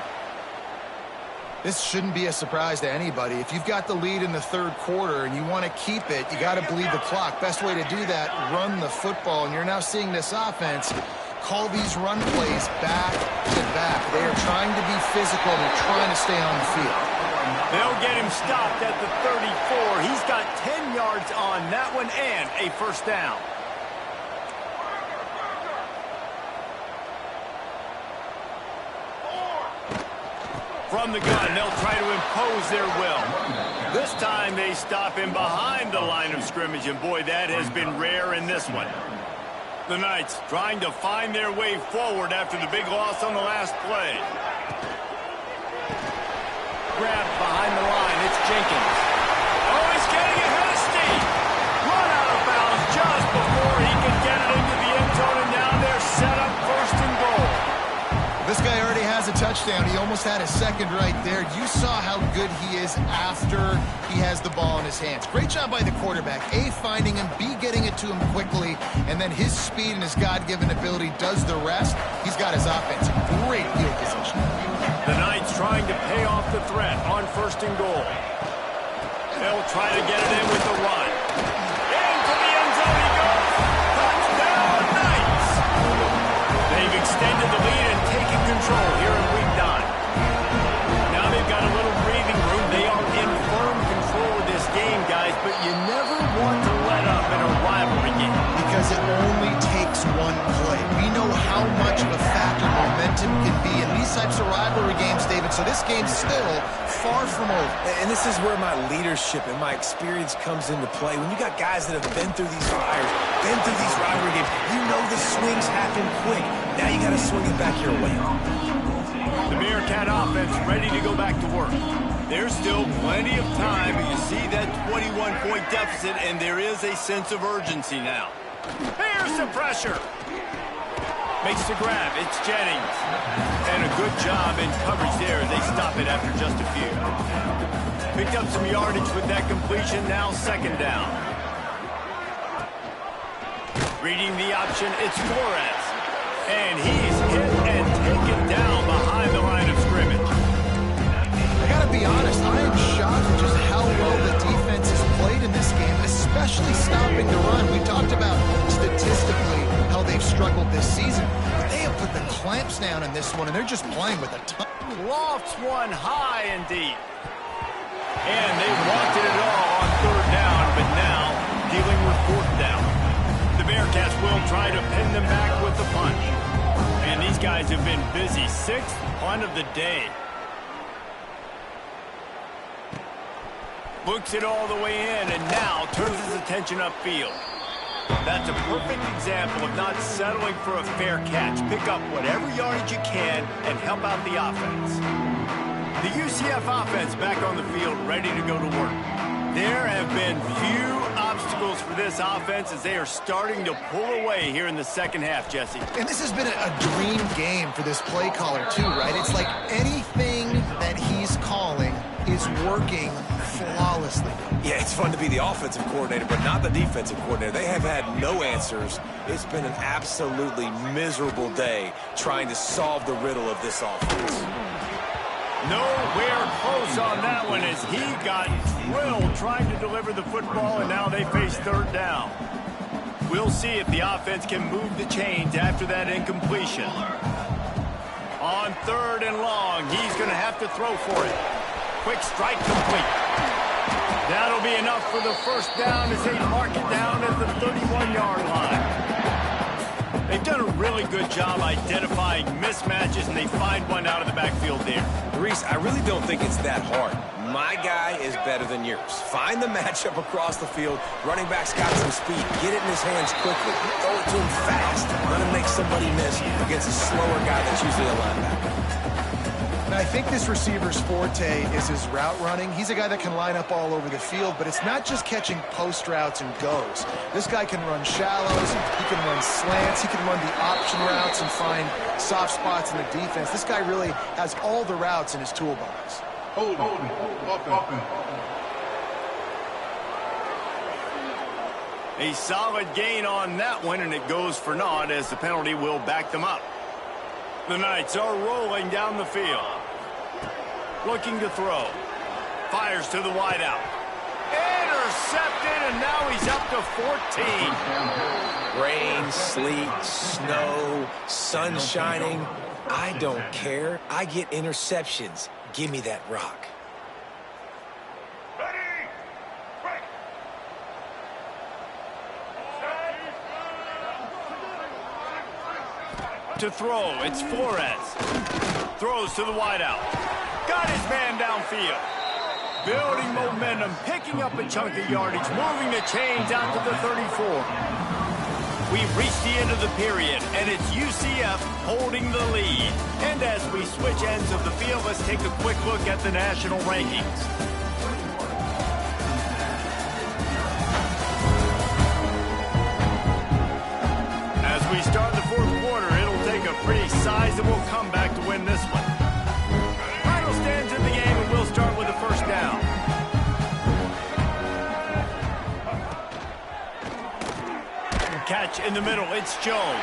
[SPEAKER 2] This shouldn't be a surprise to anybody. If you've got the lead in the third quarter and you want to keep it, you got to bleed the clock. Best way to do that, run the football. And you're now seeing this offense call these run plays back to back. They are trying to be physical. They're trying to stay on the field.
[SPEAKER 1] They'll get him stopped at the 34. He's got 10 yards on that one and a first down. From the gun, they'll try to impose their will. This time they stop him behind the line of scrimmage, and boy, that has been rare in this one. The Knights trying to find their way forward after the big loss on the last play. Grabbed behind the line, it's Jenkins. Oh, he's getting ahead of steam. Run out of bounds just before he can get it into the end zone, and now they're set up first and goal.
[SPEAKER 2] This guy already has a touchdown. He almost had a second right there. You saw how good he is after he has the ball in his hands. Great job by the quarterback. A, finding him, B, getting it to him quickly, and then his speed and his God-given ability does the rest. He's got his offense in great field position.
[SPEAKER 1] The Knights trying to pay off the threat on first and goal. They'll try to get it in with the run. Into the end zone he goes. Touchdown, Knights! They've extended the lead and taken control here in week 9. Now they've got a little breathing room. They are in firm control of this game, guys, but you never want to let up in a rivalry game.
[SPEAKER 2] Because it only takes one play. We know how much of a factor momentum can be in these types of rivalry games, David, so this game's still far from over.
[SPEAKER 3] And this is where my leadership and my experience comes into play. When you got guys that have been through these fires, been through these rivalry games, you know the swings happen quick. Now you got to swing it back your way.
[SPEAKER 1] The Bearcat offense ready to go back to work. There's still plenty of time, but you see that 21-point deficit, and there is a sense of urgency now. Here's the pressure. Makes the grab. It's Jennings. And a good job in coverage there. They stop it after just a few. Picked up some yardage with that completion. Now second down. Reading the option, it's Flores. And he's hit and taken down behind the line of scrimmage.
[SPEAKER 2] I gotta be honest, I am shocked at just how well the defense has played in this game, especially stopping the run. We talked about statistically how they've struggled this season, but they have put the clamps down in this one, and they're just playing with a ton.
[SPEAKER 1] Lofts one high and deep. And they wanted it all on third down, but now dealing with fourth down. The Bearcats will try to pin them back with the punch. And these guys have been busy. 6th punt of the day. Looks it all the way in, and now turns his attention upfield. That's a perfect example of not settling for a fair catch. Pick up whatever yardage you can and help out the offense. The UCF offense back on the field, ready to go to work. There have been few obstacles for this offense as they are starting to pull away here in the second half, Jesse.
[SPEAKER 2] And this has been a dream game for this play caller too, right? It's like anything that he's calling is working flawlessly.
[SPEAKER 3] Yeah, it's fun to be the offensive coordinator, but not the defensive coordinator. They have had no answers. It's been an absolutely miserable day trying to solve the riddle of this offense.
[SPEAKER 1] Nowhere close on that one as he got thrilled trying to deliver the football, and now they face third down. We'll see if the offense can move the chains after that incompletion. On third and long, he's going to have to throw for it. Quick strike complete. That'll be enough for the first down as they mark it down at the 31-yard line. They've done a really good job identifying mismatches, and they find one out of the backfield there.
[SPEAKER 3] Reese, I really don't think it's that hard. My guy is better than yours. Find the matchup across the field. Running back's got some speed. Get it in his hands quickly. Throw it to him fast. Let him make somebody miss against a slower guy that's usually a linebacker.
[SPEAKER 2] Now, I think this receiver's forte is his route running. He's a guy that can line up all over the field, but it's not just catching post routes and goes. This guy can run shallows, he can run slants, he can run the option routes and find soft spots in the defense. This guy really has all the routes in his toolbox.
[SPEAKER 6] Hold on.
[SPEAKER 1] A solid gain on that one, and it goes for naught as the penalty will back them up. The Knights are rolling down the field. Looking to throw. Fires to the wideout. Intercepted, and now he's up to 14.
[SPEAKER 3] Rain, sleet, snow, sun shining. I don't care. I get interceptions. Give me that rock.
[SPEAKER 4] Ready, break.
[SPEAKER 1] To throw, it's Flores. Throws to the wideout. Got his man downfield. Building momentum, picking up a chunk of yardage, moving the chains out to the 34. We've reached the end of the period, and it's UCF holding the lead. And as we switch ends of the field, let's take a quick look at the national rankings. As we start the fourth quarter, it'll take a pretty sizable comeback to win this one. Final stands in the game, and we'll start with the first down. Catch in the middle, it's Jones.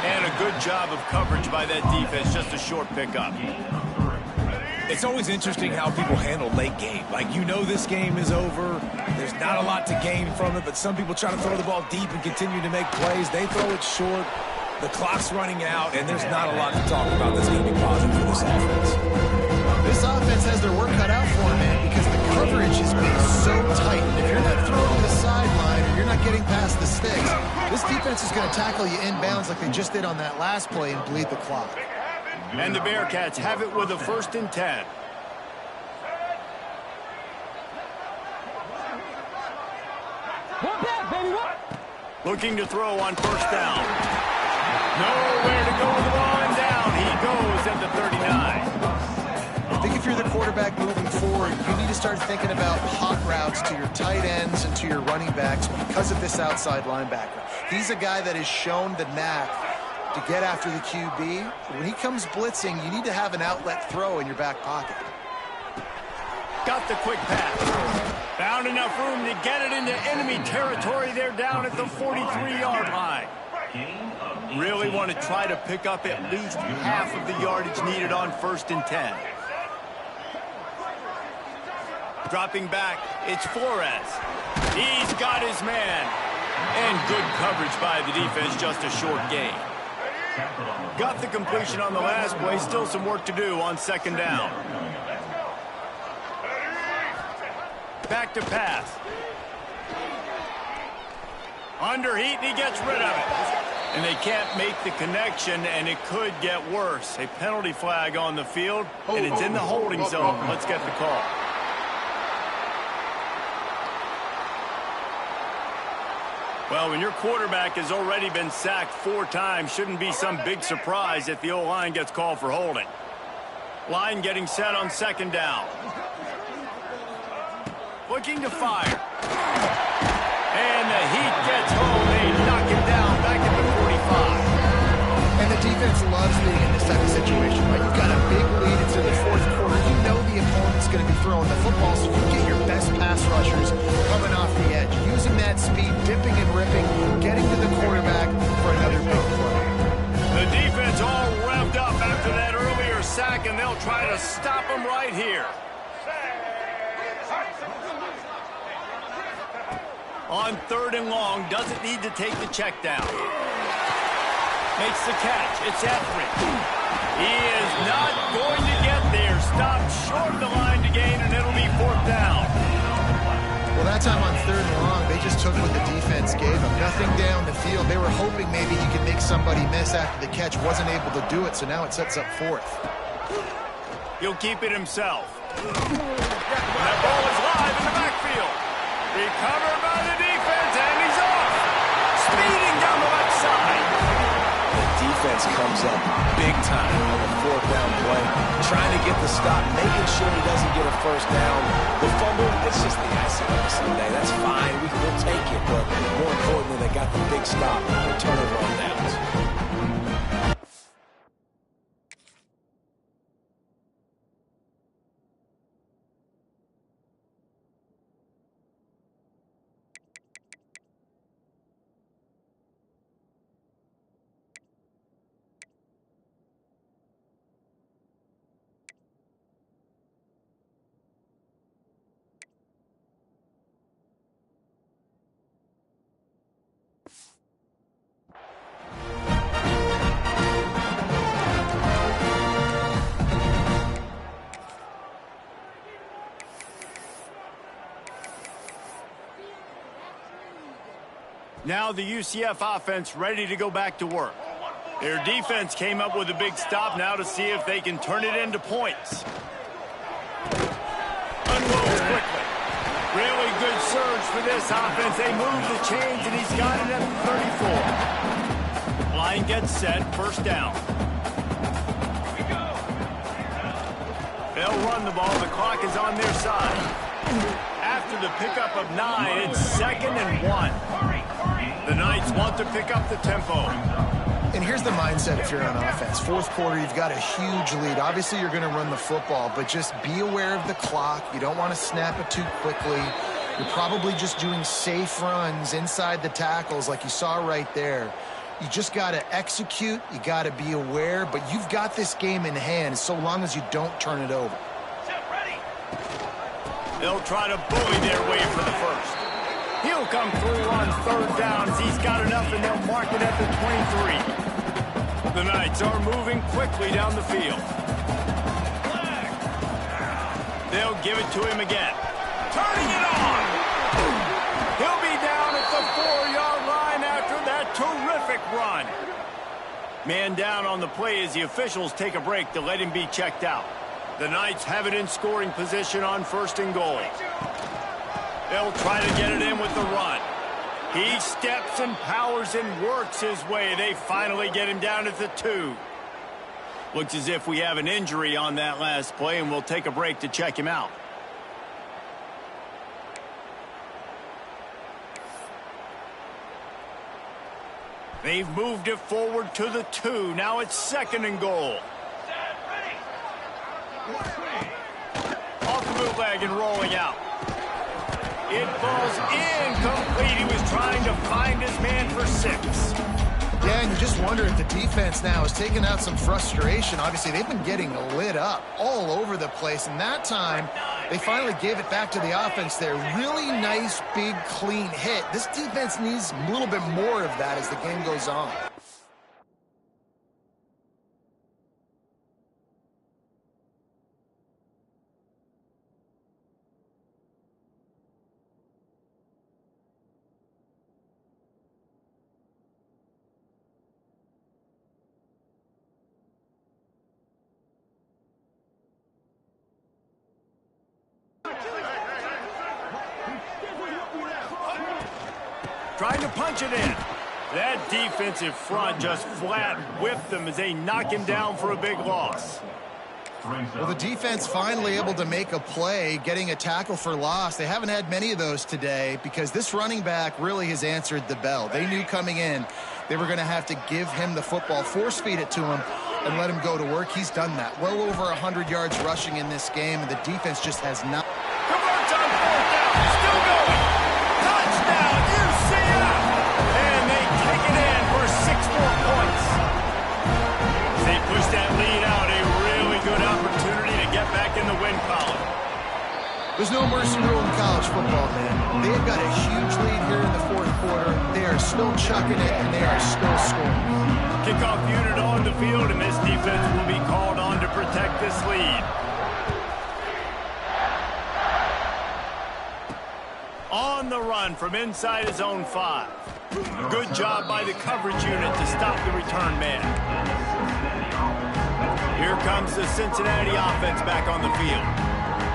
[SPEAKER 1] And a good job of coverage by that defense, just a short pickup.
[SPEAKER 3] It's always interesting how people handle late game. Like, you know this game is over. There's not a lot to gain from it, but some people try to throw the ball deep and continue to make plays. They throw it short. The clock's running out, and there's not a lot to talk about that's going to be positive for this offense.
[SPEAKER 2] This offense has their work cut out for them, man, because the coverage has been so tight. And if you're not throwing to the sideline or you're not getting past the sticks, this defense is going to tackle you inbounds like they just did on that last play and bleed the clock.
[SPEAKER 1] And the Bearcats have it with a 1st and 10. Looking to throw on first down. Nowhere to go with the ball, and down he goes at the 39.
[SPEAKER 2] I think if you're the quarterback moving forward, you need to start thinking about hot routes to your tight ends and to your running backs because of this outside linebacker. He's a guy that has shown the knack to get after the QB. When he comes blitzing, you need to have an outlet throw in your back pocket.
[SPEAKER 1] Got the quick pass. Found enough room to get it into enemy territory. They're down at the 43-yard line. Really want to try to pick up at least half of the yardage needed on 1st and 10. Dropping back, it's Flores. He's got his man. And good coverage by the defense, just a short gain. Got the completion on the last play, still some work to do on 2nd down. Back to pass. Under heat, and he gets rid of it. And they can't make the connection, and it could get worse. A penalty flag on the field, and it's in the holding zone. Let's get the call. Well, when your quarterback has already been sacked 4 times, shouldn't be some big surprise if the O-line gets called for holding. Line getting set on 2nd down. Looking to fire. And the heat gets home. They knock him down back at the 45.
[SPEAKER 2] And the defense loves being in this type of situation, right? You've got a big lead into the 4th quarter. You know the opponent's going to be throwing the football, so you get your best pass rushers coming off the edge, using that speed, dipping and ripping, getting to the quarterback for another big play.
[SPEAKER 1] The defense all revved up after that earlier sack, and they'll try to stop him right here. On 3rd and long, doesn't need to take the check down. Makes the catch. It's Etheridge. He is not going to get there. Stopped short of the line to gain, and it'll be 4th down.
[SPEAKER 2] Well, that time on 3rd and long, they just took what the defense gave them. Nothing down the field. They were hoping maybe he could make somebody miss after the catch. Wasn't able to do it, so now it sets up 4th.
[SPEAKER 1] He'll keep it himself. That ball is live in the backfield. Recovered by the defense, and he's off. Speeding down the left side.
[SPEAKER 3] The defense comes up big time on the 4th down play, trying to get the stop, making sure he doesn't get a 1st down. The fumble, it's just the icing on the Sunday. That's fine. We'll take it, but more importantly, they got the big stop, the turnover on downs.
[SPEAKER 1] Now the UCF offense ready to go back to work. Their defense came up with a big stop now to see if they can turn it into points. good surge for this offense. They move the chains, and he's got it at the 34. Line gets set, first down. They'll run the ball. The clock is on their side. After the pickup of 9, it's 2nd and 1. The Knights want to pick up the tempo.
[SPEAKER 2] And here's the mindset if you're on offense. Fourth quarter, you've got a huge lead. Obviously, you're going to run the football, but just be aware of the clock. You don't want to snap it too quickly. You're probably just doing safe runs inside the tackles like you saw right there. You just got to execute. You got to be aware, but you've got this game in hand so long as you don't turn it over.
[SPEAKER 1] They'll try to bully their way for the first. He'll come through on third downs. He's got enough, and they'll mark it at the 23. The Knights are moving quickly down the field. They'll give it to him again. Turning it on! He'll be down at the 4-yard line after that terrific run. Man down on the play as the officials take a break to let him be checked out. The Knights have it in scoring position on 1st and goal. They'll try to get it in with the run. He steps and powers and works his way. They finally get him down at the 2. Looks as if we have an injury on that last play, and we'll take a break to check him out. They've moved it forward to the 2. Now it's 2nd and goal. Off the bootleg and rolling out. It falls incomplete. He was trying to find his man for 6.
[SPEAKER 2] Yeah, and you just wonder if the defense now is taking out some frustration. Obviously, they've been getting lit up all over the place, and that time they finally gave it back to the offense there. Really nice, big, clean hit. This defense needs a little bit more of that as the game goes on.
[SPEAKER 1] Trying to punch it in. That defensive front just flat whipped them as they knock him down for a big loss.
[SPEAKER 2] Well, the defense finally able to make a play, getting a tackle for loss. They haven't had many of those today because this running back really has answered the bell. They knew coming in they were going to have to give him the football, force feed it to him, and let him go to work. He's done that. Well over 100 yards rushing in this game, and the defense just has not.
[SPEAKER 1] Converts on 4th down. Still going. Touchdown, UCF! And they kick it in for 6 more points. They push that lead out. A really good opportunity to get back in the win column.
[SPEAKER 2] There's no mercy rule in college football, man. They've got a huge lead here in the 4th quarter. They are still chucking it, and they are still scoring.
[SPEAKER 1] Kickoff unit on the field, and this defense will be called on to protect this lead. On the run from inside his own 5. Good job by the coverage unit to stop the return man. Here comes the Cincinnati offense back on the field.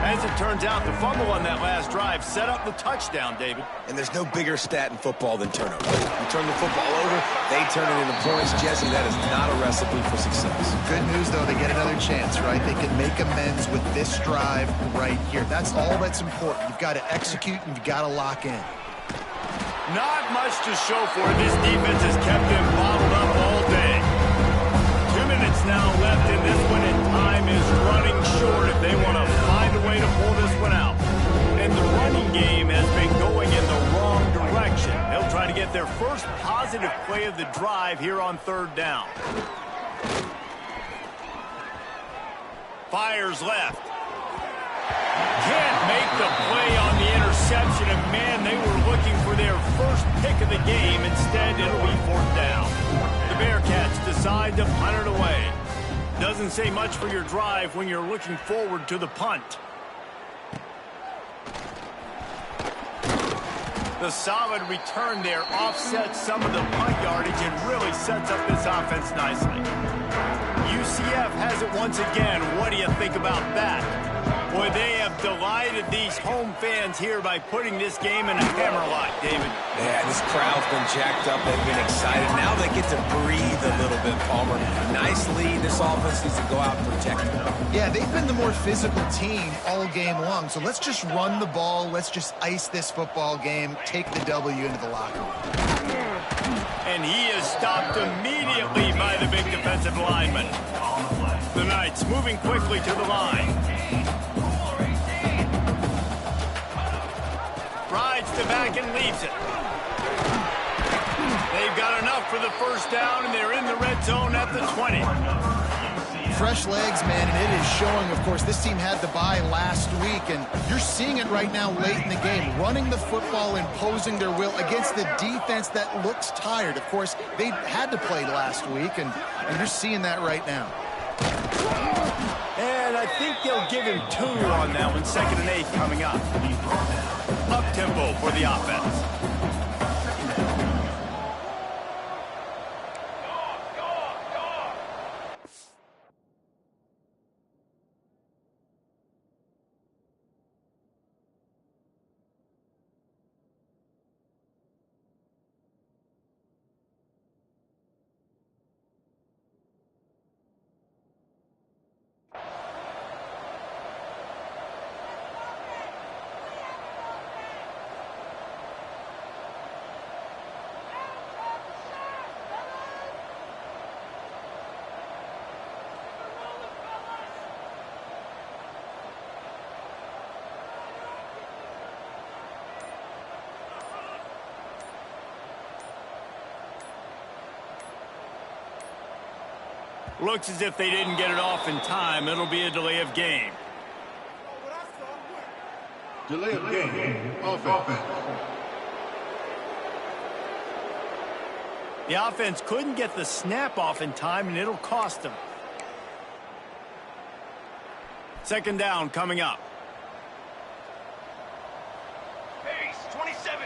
[SPEAKER 1] As it turns out, the fumble on that last drive set up the touchdown, David.
[SPEAKER 3] And there's no bigger stat in football than turnover. You turn the football over, they turn it into points. Jesse, that is not a recipe for success.
[SPEAKER 2] Good news, though, they get another chance, right? They can make amends with this drive right here. That's all that's important. You've got to execute, and you've got to lock in.
[SPEAKER 1] Not much to show for it. This defense has kept them bottled up all day. 2 minutes now left in this one, and time is running short if they want to find a way to pull this one out. And the running game has been going in the wrong direction. They'll try to get their first positive play of the drive here on 3rd down. Fires left. Can't make the play on the interception, and man, they were looking for their first pick of the game. Instead, it'll be 4th down. The Bearcats decide to punt it away. Doesn't say much for your drive when you're looking forward to the punt. The solid return there offsets some of the punt yardage and really sets up this offense nicely. UCF has it once again. What do you think about that? Boy, they have delighted these home fans here by putting this game in a hammerlock, David.
[SPEAKER 3] Yeah, this crowd's been jacked up. They've been excited. Now they get to breathe a little bit, Palmer. Nice lead. This offense needs to go out and protect it.
[SPEAKER 2] Yeah, they've been the more physical team all game long. So let's just run the ball. Let's just ice this football game, take the W into the locker room.
[SPEAKER 1] And he is stopped immediately by the big defensive lineman. The Knights moving quickly to the line. Rides the back and leaves it. They've got enough for the first down, and they're in the red zone at the 20.
[SPEAKER 2] Fresh legs, man, and it is showing. Of course, this team had the bye last week, and you're seeing it right now late in the game, running the football, imposing their will against the defense that looks tired. Of course, they had to play last week, and you're seeing that right now.
[SPEAKER 1] And I think they'll give him 2 on that one. 2nd and 8 coming up. Up-tempo for the offense. Looks as if they didn't get it off in time. It'll be a delay of game.
[SPEAKER 6] Delay of game. Offense.
[SPEAKER 1] The offense couldn't get the snap off in time, and it'll cost them. 2nd down coming up.
[SPEAKER 4] Pace, 27.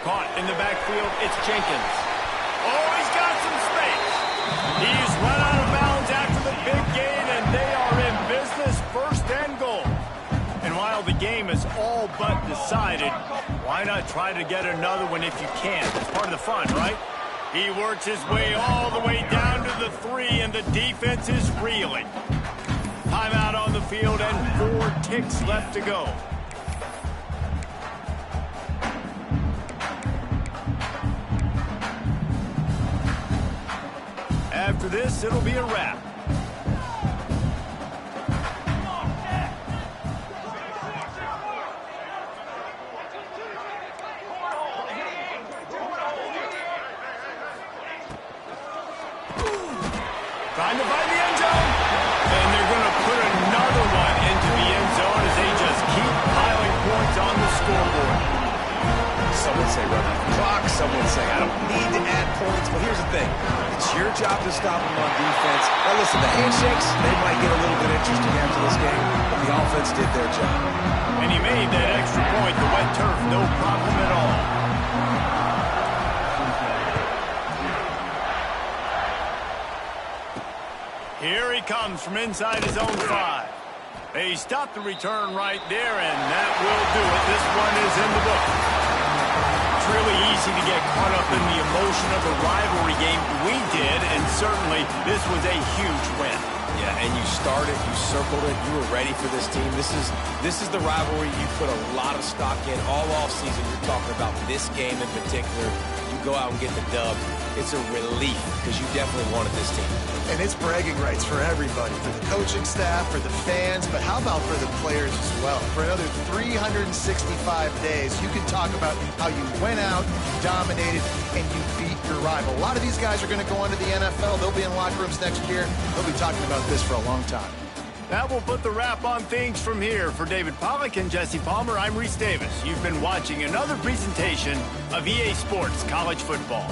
[SPEAKER 1] Caught in the backfield, it's Jenkins. Oh, he's got some space. He's run out of bounds after the big gain, and they are in business, 1st and goal. And while the game is all but decided, why not try to get another one if you can? It's part of the fun, right? He works his way all the way down to the 3, and the defense is reeling. Timeout on the field and 4 ticks left to go. After this, it'll be a wrap. Trying to find the end zone. And they're going to put another one into the end zone as they just keep piling points on the scoreboard.
[SPEAKER 3] Some would say run out the clock. Some would say I don't need to add points. But here's the thing. It's your job to stop them on defense. Now listen, the handshakes, they might get a little bit interesting after this game, but the offense did their job.
[SPEAKER 1] And he made that extra point. The wet turf, no problem at all. Here he comes from inside his own 5. They stopped the return right there, and that will do it. This one is in the book. It's really easy to get caught up in the emotion of a rivalry game. We did, and certainly this was a huge win.
[SPEAKER 3] Yeah, and you started, you circled it, you were ready for this team. This is the rivalry you put a lot of stock in all offseason. You're talking about this game in particular. You go out and get the dub. It's a relief because you definitely wanted this team.
[SPEAKER 2] And it's bragging rights for everybody, for the coaching staff, for the fans, but how about for the players as well? For another 365 days, you can talk about how you went out, you dominated, and you beat your rival. A lot of these guys are going to go on to the NFL. They'll be in locker rooms next year. They'll be talking about this for a long time.
[SPEAKER 1] That will put the wrap on things from here. For David Pollack and Jesse Palmer, I'm Reese Davis. You've been watching another presentation of EA Sports College Football.